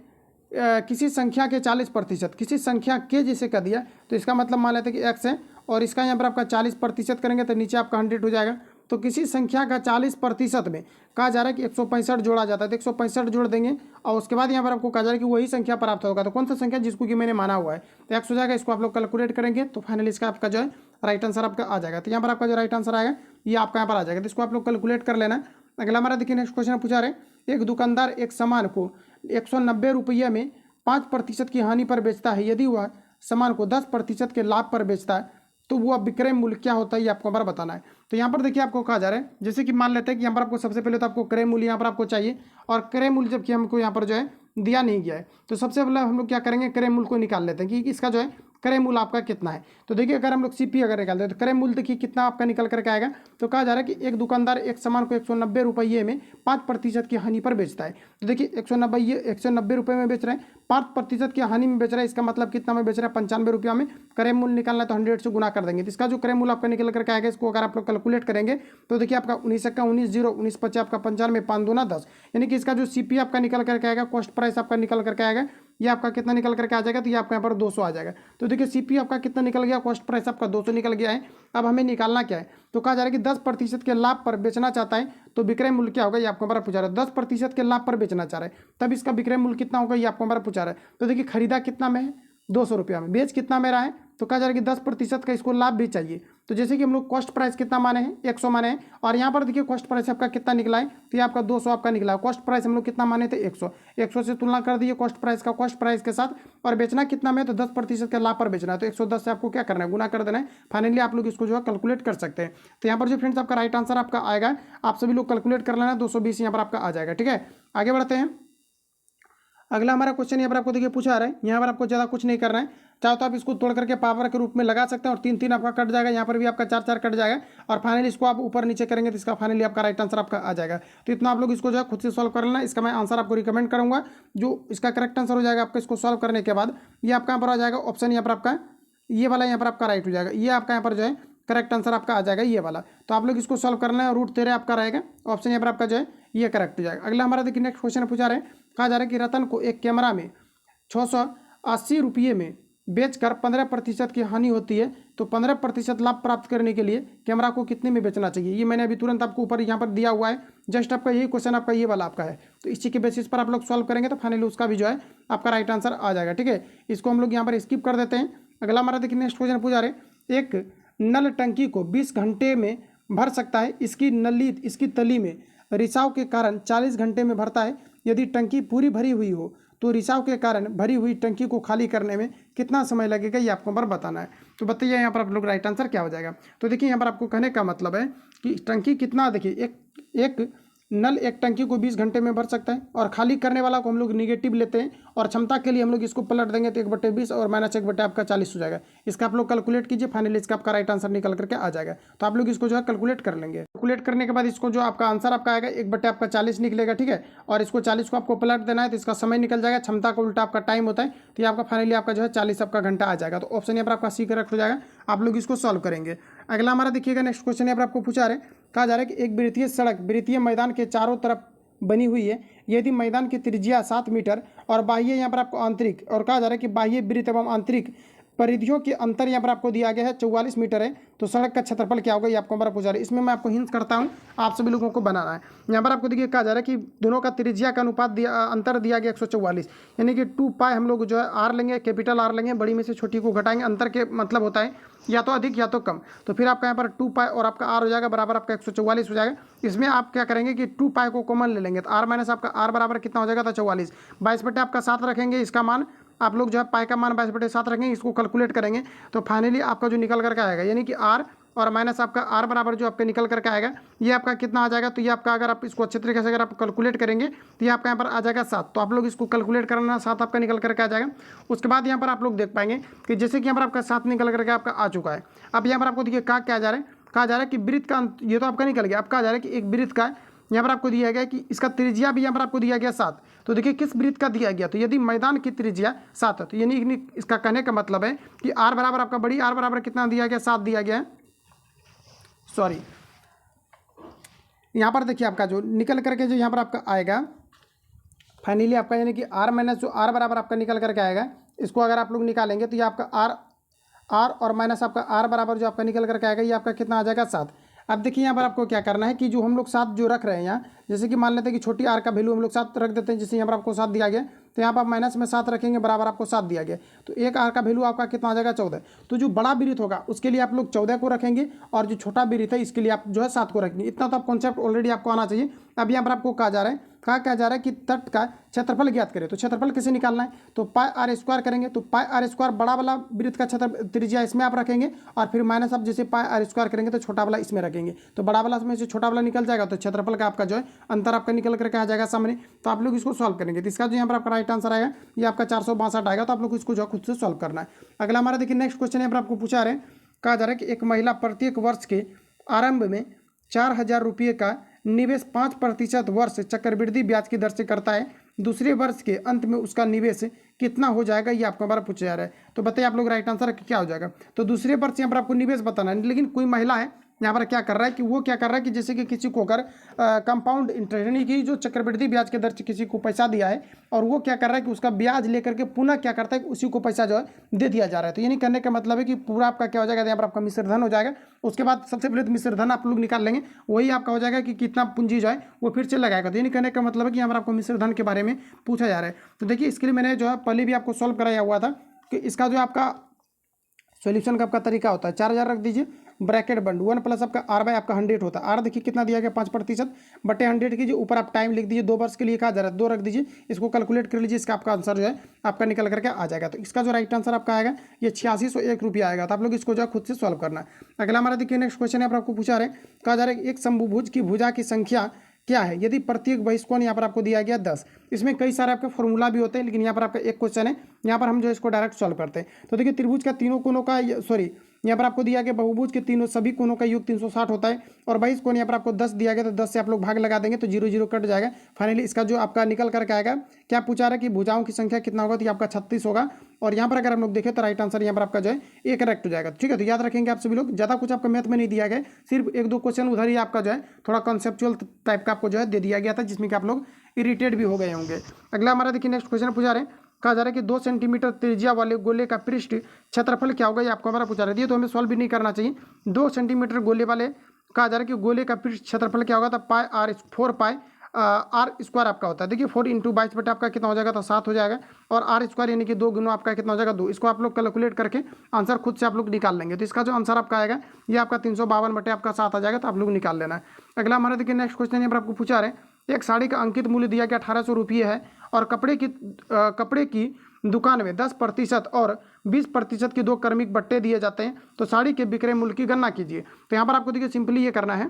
किसी संख्या के 40%, किसी संख्या के जैसे कर दिया तो इसका मतलब मान लेते हैं कि एक्स है और इसका यहाँ पर आपका 40% करेंगे तो नीचे आपका 100 हो जाएगा। तो किसी संख्या का 40% में कहा जा रहा है कि 165 जोड़ा जाता है, तो 165 जोड़ देंगे और उसके बाद यहाँ पर आपको कहा जा रहा है कि वही संख्या प्राप्त होगा। तो कौन सा संख्या जिसको कि मैंने माना हुआ है, तो एक्स हो जाएगा। इसको आप लोग कैलकुलेट करेंगे तो फाइनली इसका आपका जो है राइट आंसर आपका आ जाएगा। तो यहाँ पर आपका जो राइट आंसर आएगा ये आपका यहाँ पर आ जाएगा, तो इसको आप लोग कैलकुलेट कर लेना। अगला हमारा देखिए नेक्स्ट क्वेश्चन पूछा रहे, एक दुकानदार एक सामान को 190 रुपये में 5% की हानि पर बेचता है, यदि वह सामान को 10% के लाभ पर बेचता है तो वह विक्रय मूल्य क्या होता है, ये आपको हमारा बताना है। तो यहाँ पर देखिए आपको कहा जा रहा है, जैसे कि मान लेते हैं कि यहाँ पर आपको सबसे पहले तो आपको क्रय मूल्य यहाँ पर आपको चाहिए, और क्रय मूल्य जबकि हमको यहाँ पर जो है दिया नहीं गया है तो सबसे पहले हम लोग क्या करेंगे, क्रय मूल्य को निकाल लेते हैं कि इसका जो है क्रय मूल्य आपका कितना है। तो देखिए अगर हम लोग सीपी अगर निकालते हैं तो क्रय मूल्य देखिए कितना आपका निकल करके आएगा। तो कहा जा रहा है कि एक दुकानदार एक सामान को 190 रुपये में 5% की हानि पर बेचता है। तो देखिए 190 रुपये में बेच रहे हैं, 5% की हानि में बेच रहा है, इसका मतलब कितना में बेच रहा है, 95 रुपया में। क्रय मूल्य निकालना है तो 100 से गुना कर देंगे, तो इसका जो क्रय मूल्य आपका निकल करके आएगा इसको अगर आप लोग कैलकुलेट करेंगे तो देखिए आपका 19 का 19 0 19 5 आपका 95 5 दूना 10, यानी कि इसका जो सीपी आपका निकल करके आएगा, कॉस्ट प्राइस आपका निकल करके आएगा, ये आपका कितना निकल करके आ जाएगा, तो ये आपका यहाँ पर 200 आ जाएगा। तो देखिए सीपी आपका कितना निकल गया, कॉस्ट प्राइस आपका 200 निकल गया है। अब हमें निकालना क्या है, तो कहा जा रहा है कि 10% के लाभ पर बेचना चाहता है तो विक्रय मूल्य क्या होगा, ये आपको हमारा पूछा रहा है। 10% के लाभ पर बेचना चाह रहा है तब इसका विक्रय मूल्य कितना होगा, ये आपको हमारा पूछा रहा है। तो देखिए खरीदा कितना में है, 200 रुपया में, बेच कितना में रहा है, तो कहा जा रहा है कि 10% का इसको लाभ भी चाहिए। तो जैसे कि हम लोग कॉस्ट प्राइस कितना माने हैं, 100 माने हैं, और यहाँ पर देखिए कॉस्ट प्राइस आपका कितना निकला है, तो ये आपका 200 आपका निकला है। कॉस्ट प्राइस हम लोग कितना माने थे, 100 से तुलना कर दिए कॉस्ट प्राइस का कॉस्ट प्राइस के साथ, और बेचना कितना में, तो 10% के लाभ पर बेचना है, तो 110 से आपको क्या करना है, गुना कर देना है। फाइनली आप लोग इसको जो है कैलकुलेट कर सकते हैं। तो यहाँ पर जो फ्रेंड्स आपका राइट आंसर आपका आएगा, आप सभी लोग कैलकुलेट कर लेना, 220 यहाँ पर आपका आ जाएगा। ठीक है, आगे बढ़ते हैं। अगला हमारा क्वेश्चन यहाँ पर आपको देखिए पूछा रहा है, यहाँ पर आपको ज़्यादा कुछ नहीं करना है, चाहे तो आप इसको तोड़ करके पावर के रूप में लगा सकते हैं और 3 3 आपका कट जाएगा, यहाँ पर भी आपका 4 4 कट जाएगा, और फाइनली इसको आप ऊपर नीचे करेंगे तो इसका फाइनली आपका राइट आंसर आपका आ जाएगा। तो इतना आप लोग इसको जो है खुद से सॉल्व कर लेना। इसका मैं आंसर आपको रिकमेंड करूँगा, जो इसका करेक्ट आंसर हो जाएगा आपका इसको सॉल्व करने के बाद ये आपका यहाँ पर आ जाएगा ऑप्शन, यहाँ पर आपका ये वाला यहाँ पर आपका राइट हो जाएगा, ये आपका यहाँ पर जो है करेक्ट आंसर आपका आ जाएगा ये वाला। तो आप लोग इसको सॉल्व करना है, रूट 13 आपका रहेगा, ऑप्शन यहाँ पर आपका जो है ये करेक्ट हो जाएगा। अगला हमारा देखिए नेक्स्ट क्वेश्चन पूछा रहे, कहा जा रहा है कि रतन को एक कैमरा में 680 रुपये में बेचकर 15% की हानि होती है, तो 15% लाभ प्राप्त करने के लिए कैमरा को कितने में बेचना चाहिए। ये मैंने अभी तुरंत आपको ऊपर यहाँ पर दिया हुआ है, जस्ट आपका यही क्वेश्चन आपका ये वाला आपका है। तो इसी के बेसिस पर आप लोग सॉल्व करेंगे तो फाइनली उसका भी जो है आपका राइट आंसर आ जाएगा। ठीक है, इसको हम लोग यहाँ पर स्किप कर देते हैं। अगला हमारा देखिए नेक्स्ट क्वेश्चन पूछा रहे, एक नल टंकी को 20 घंटे में भर सकता है, इसकी तली में रिसाव के कारण 40 घंटे में भरता है। यदि टंकी पूरी भरी हुई हो तो रिसाव के कारण भरी हुई टंकी को खाली करने में कितना समय लगेगा, ये आपको पर बताना है। तो बताइए यहाँ पर आप लोग राइट आंसर क्या हो जाएगा। तो देखिए यहाँ पर आपको कहने का मतलब है कि टंकी कितना, देखिए एक नल एक टंकी को 20 घंटे में भर सकता है, और खाली करने वाला को हम लोग निगेटिव लेते हैं, और क्षमता के लिए हम लोग इसको पलट देंगे तो 1/20 और -1 आपका 40 हो जाएगा। इसका आप लोग कैलकुलेट कीजिए, फाइनली इसका आपका राइट आंसर निकल करके आ जाएगा। तो आप लोग इसको जो है कैलकुलेट कर लेंगे। कैलकुलेट करने के बाद इसको जो आपका आंसर आपका आएगा 1/40 निकलेगा, ठीक है। और इसको 40 को आपको पलट देना है तो इसका समय निकल जाएगा, क्षमता का उल्टा आपका टाइम होता है, तो ये आपका फाइनली आपका जो है 40 आपका घंटा आ जाएगा। तो ऑप्शन यहाँ पर आपका सी करेक्ट हो जाएगा। आप लोग इसको सॉल्व करेंगे। अगला हमारा देखिएगा नेक्स्ट क्वेश्चन यहाँ पर आपको पूछा रहे, कहा जा रहा है कि एक वृत्तीय सड़क वृत्तीय मैदान के चारों तरफ बनी हुई है। यदि मैदान की त्रिज्या 7 मीटर और बाह्य यहाँ पर आपको आंतरिक, और कहा जा रहा है कि बाह्य वृत्त एवं आंतरिक परिधियों के अंतर यहाँ पर आपको दिया गया है 44 मीटर है, तो सड़क का क्षेत्रफल क्या होगा, ये आपको हमारा पूछा रहा है। इसमें मैं आपको हिंट करता हूँ, आप सभी लोगों को बनाना है। यहाँ पर आपको देखिए कहा जा रहा है कि दोनों का त्रिज्या का अनुपात अंतर दिया गया 144, यानी कि 2 पाई हम लोग जो है आर लेंगे, कैपिटल आर लेंगे, बड़ी में से छोटी को घटाएंगे। अंतर के मतलब होता है या तो अधिक या तो कम, तो फिर आपका यहाँ पर 2 पाई और आपका आर हो जाएगा बराबर आपका 144 हो जाएगा। इसमें आप क्या करेंगे कि 2 पाई को कॉमन ले लेंगे, तो आर माइनस आपका आर बराबर कितना हो जाएगा, तो 44। 22 आपका 7 रखेंगे, इसका मान आप लोग जो है पाई का मान 22/7 रखेंगे, इसको कैलकुलेट करेंगे तो फाइनली आपका जो निकल करके आएगा, यानी कि आर और माइनस आपका आर बराबर जो आपका निकल करके आएगा, ये आपका कितना आ जाएगा। तो ये आपका अगर आप इसको अच्छे तरीके से अगर आप कैलकुलेट करेंगे तो ये आपका यहाँ पर आ जाएगा 7। तो आप लोग इसको कैलकुलेट करना, 7 आपका निकल करके आ जाएगा। उसके बाद यहाँ पर आप लोग देख पाएंगे कि जैसे कि यहाँ पर आपका 7 निकल करके आपका आ चुका है। अब यहाँ पर आपको देखिए क्या जा रहा है, कहा जा रहा है कि वृत्त का, ये तो आपका निकल गया। अब कहा जा रहा है कि एक वृत्त का यहाँ पर आपको दिया गया कि इसका त्रिज्या भी यहाँ पर आपको दिया गया 7। तो देखिए किस वृत्त का दिया गया, तो यदि मैदान की त्रिज्या 7 है, तो यानी इसका कहने का मतलब है कि आर बराबर आपका बड़ी आर बराबर कितना दिया गया, 7 दिया गया है। सॉरी, यहाँ पर देखिए आपका जो निकल करके जो यहाँ पर आपका आएगा फाइनली आपका, यानी कि आर माइनस जो आर बराबर आपका निकल करके आएगा, इसको अगर आप लोग निकालेंगे तो ये आपका आर और माइनस आपका आर बराबर जो आपका निकल करके आएगा, ये आपका कितना आ जाएगा 7। अब देखिए यहाँ पर आपको क्या करना है कि जो हम लोग 7 जो रख रहे हैं यहाँ, जैसे कि मान लेते हैं कि छोटी आर का वैल्यू हम लोग 7 रख देते हैं, जैसे यहाँ पर आपको 7 दिया गया, तो यहाँ पर आप माइनस में 7 रखेंगे, बराबर आपको 7 दिया गया, तो एक आर का वैल्यू आपका कितना आ जाएगा 14। तो जो बड़ा वृत्त होगा उसके लिए आप लोग 14 को रखेंगे, और जो छोटा वृत्त है इसके लिए आप जो है 7 को रखेंगे। इतना तो आप कॉन्सेप्ट ऑलरेडी आपको आना चाहिए। अब यहाँ पर आपको कहा जा रहा है, क्या जा रहा है कि तट का क्षेत्रफल ज्ञात करें। तो क्षेत्रफल कैसे निकालना है, तो पाई आर स्क्वायर करेंगे, तो पाई आर स्क्वायर बड़ा वाला वृत्त का क्षेत्र त्रिज्या इसमें आप रखेंगे, और फिर माइनस आप जैसे पाई आर स्क्वायर करेंगे तो छोटा वाला इसमें रखेंगे, तो बड़ा वाला में से छोटा वाला निकल जाएगा, तो क्षेत्रफल का आपका जो है अंतर आपका निकल करके आ जाएगा सामने। तो आप लोग इसको सॉल्व करेंगे, तो इसका जो यहाँ पर आपका राइट आंसर आएगा ये आपका 462 आएगा। तो आप लोग इसको जो खुद से सॉल्व करना है। अगला हमारा देखिए नेक्स्ट क्वेश्चन यहाँ पर आपको पूछा रहे, कहा जा रहा है कि एक महिला प्रत्येक वर्ष के आरंभ में 4000 रुपये का निवेश 5% वर्ष चक्रवृद्धि ब्याज की दर से करता है। दूसरे वर्ष के अंत में उसका निवेश कितना हो जाएगा, ये आपको हमारा पूछा जा रहा है। तो बताइए आप लोग राइट आंसर क्या हो जाएगा। तो दूसरे वर्ष यहाँ पर आपको निवेश बताना है, लेकिन कोई महिला है यहाँ पर क्या कर रहा है कि वो क्या कर रहा है कि जैसे कि किसी को अगर कंपाउंड इंटरेस्ट यानी कि जो चक्रवृद्धि ब्याज के दर से किसी को पैसा दिया है, और वो क्या कर रहा है कि उसका ब्याज लेकर के पुनः क्या करता है कि उसी को पैसा जो है दे दिया जा रहा है। तो यानी करने का मतलब है कि पूरा आपका क्या हो जाएगा, यहाँ पर आपका मिश्र धन हो जाएगा। उसके बाद सबसे पहले तो मिश्र धन आप लोग निकाल लेंगे, वही आपका हो जाएगा कि कितना पूंजी जो है वो फिर से लगाएगा। तो यानी करने का मतलब है कि यहाँ पर आपको मिश्र धन के बारे में पूछा जा रहा है। तो देखिए इसके लिए मैंने जो है पहले भी आपको सॉल्व कराया हुआ था कि इसका जो आपका सॉल्यूशन का आपका तरीका होता है, 4000 रख दीजिए, ब्रैकेट बंद 1 प्लस आपका आर बाय आपका 100 होता है। आर देखिए कितना दिया गया 5% बटे 100 कीजिए, ऊपर आप टाइम लिख दीजिए, 2 वर्ष के लिए कहा जा रहा है 2 रख दीजिए, इसको कैलकुलेट कर लीजिए, इसका आपका आंसर जो है आपका निकल करके आ जाएगा। तो इसका जो राइट आंसर आपका आएगा ये 8601 रुपया आएगा। तो आप लोग इसको जो है खुद से सॉल्व करना है। अगला हमारा देखिए नेक्स्ट क्वेश्चन है, आपको पूछा रहे, कहा जा रहा है एक समभुज की भुजा की संख्या क्या है यदि प्रत्येक बहिष्कोण यहाँ पर आपको दिया गया 10। इसमें कई सारे आपके फॉर्मूला भी होते हैं, लेकिन यहाँ पर आपका एक क्वेश्चन है, यहाँ पर हम जो इसको डायरेक्ट सॉल्व करते हैं। तो देखिए त्रिभुज का तीनों कोनों का यहाँ पर आपको दिया गया बहुभुज के तीनों सभी कोनों का योग 360 होता है, और बहिष्कोण यहाँ पर आपको 10 दिया गया, तो 10 से आप लोग भाग लगा देंगे तो 0 0 कट जाएगा। फाइनली इसका जो आपका निकल करके आएगा, क्या पूछा रहा है कि भुजाओं की संख्या कितना होगा, तो ये आपका 36 होगा। और यहाँ पर अगर हम लोग देखें तो राइट आंसर यहाँ पर आपका जो है एक करेक्ट हो जाएगा। ठीक है, तो याद रखेंगे आप सभी लोग, ज़्यादा कुछ आपका मैथ में नहीं दिया गया, सिर्फ 1-2 क्वेश्चन उधर ही आपका जो है थोड़ा कॉन्सेप्चुअल टाइप का आपको जो है दे दिया गया था, जिसमें कि आप लोग इरिटेट भी हो गए होंगे। अगला हमारा देखिए नेक्स्ट क्वेश्चन पूछा रहे, कहा जा रहा है कि 2 सेंटीमीटर त्रिज्या वाले गोले का पृष्ठ क्षेत्रफल क्या होगा, ये आपको हमारा पूछा रहा है। तो हमें सॉल्व भी नहीं करना चाहिए। 2 सेंटीमीटर गोले वाले कहा जा रहा है कि गोले का पृष्ठ क्षेत्रफल क्या होगा, तो 4 पाई आर स्क्वायर आपका होता है। देखिए 4 इंटू 22 बटे आपका कितना हो जाएगा, तो 7 हो जाएगा। और आर स्क्वायर यानी कि 2 गुना आपका कितना हो जाएगा, 2। इसको आप लोग कैलकुलेट करके आंसर खुद से आप लोग निकाल लेंगे। तो इसका जो आंसर आपका आएगा ये आपका 352 बटे आपका 7 आ जाएगा। तो आप लोग निकाल लेना है। अगला हमारा देखिए नेक्स्ट क्वेश्चन यहाँ पर आपको पूछा रहे, एक साड़ी का अंकित मूल्य दिया गया 1800 रुपये है और कपड़े की दुकान में 10% और 20% के 2 क्रमिक बट्टे दिए जाते हैं, तो साड़ी के विक्रय मूल्य की गणना कीजिए। तो यहाँ पर आपको देखिए सिंपली ये करना है,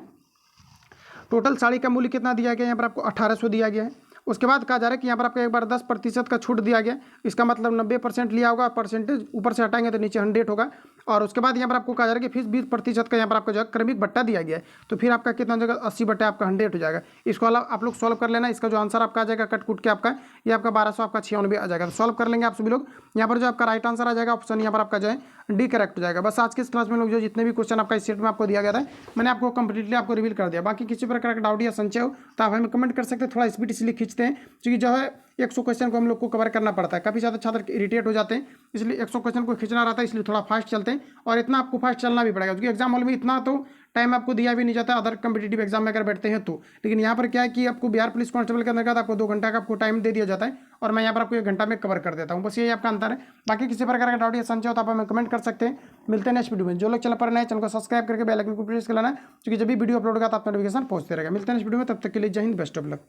टोटल साड़ी का मूल्य कितना दिया गया है, यहाँ पर आपको 1800 दिया गया है। उसके बाद कहा जा रहा है कि यहाँ पर आपको एक बार 10% का छूट दिया गया, इसका मतलब 90% लिया होगा, परसेंटेज ऊपर से हटाएंगे तो नीचे 100 होगा। और उसके बाद यहाँ पर आपको कहा जा रहा है कि फिर 20% का यहाँ पर आपको जो है क्रमिक बट्टा दिया गया है, तो फिर आपका कितना हो जाएगा, 80 बट्टा आपका 100 हो जाएगा। इसको आप लोग सॉल्व कर लेना। इसका जो आंसर आपका आ जाएगा कट कूट के आपका ये आपका 1296 आ जाएगा। तो सॉल्व कर लेंगे आप सभी लोग। यहाँ पर जो आपका राइट आंसर आ जाएगा ऑप्शन यहाँ पर आपका जो है डी करेक्ट हो जाएगा। बस आज के इस क्लास में लोग जो जितने भी क्वेश्चन आपका इस सेट में आपको दिया गया था मैंने आपको कंप्लीटली आपको रिवील कर दिया। बाकी किसी प्रकार का डाउट या संशय हो तो आप हमें कमेंट कर सकते हैं। थोड़ा स्पीड इसलिए खींचते हैं क्योंकि जो है 100 क्वेश्चन को हम लोग को कवर करना पड़ता है। काफ़ी ज़्यादा छात्र इरिटेट हो जाते हैं, इसलिए 100 क्वेश्चन को खींचना रहता है, इसलिए थोड़ा फास्ट चलते हैं। और इतना आपको फास्ट चलना भी पड़ेगा क्योंकि एग्जाम हॉल में इतना तो टाइम आपको दिया भी नहीं जाता अदर कम्पिटिटिव एग्जाम में अगर बैठते हैं तो। लेकिन यहाँ पर क्या है कि आपको बिहार पुलिस कांस्टेबल के अंतर्गत आपको 2 घंटा का आपको टाइम दे दिया जाता है और मैं यहाँ पर आपको 1 घंटा में कवर कर देता हूँ। बस यही आपका अंतर है। बाकी किसी प्रकार का डाउट या संशय हो तो आप हमें कमेंट कर सकते हैं। मिलते हैं नेक्स्ट वीडियो में। जो लोग चैनल पर नए चैनल को सब्सक्राइब करके बेल आइकन को प्रेस कर लेना क्योंकि जब भी वीडियो अपलोड होगा तो आप नोटिफिकेशन पहुंचते रहेगा। मिलते हैं नेक्स्ट वीडियो में, तब तक के लिए जय हिंद, बेस्ट ऑफ लक।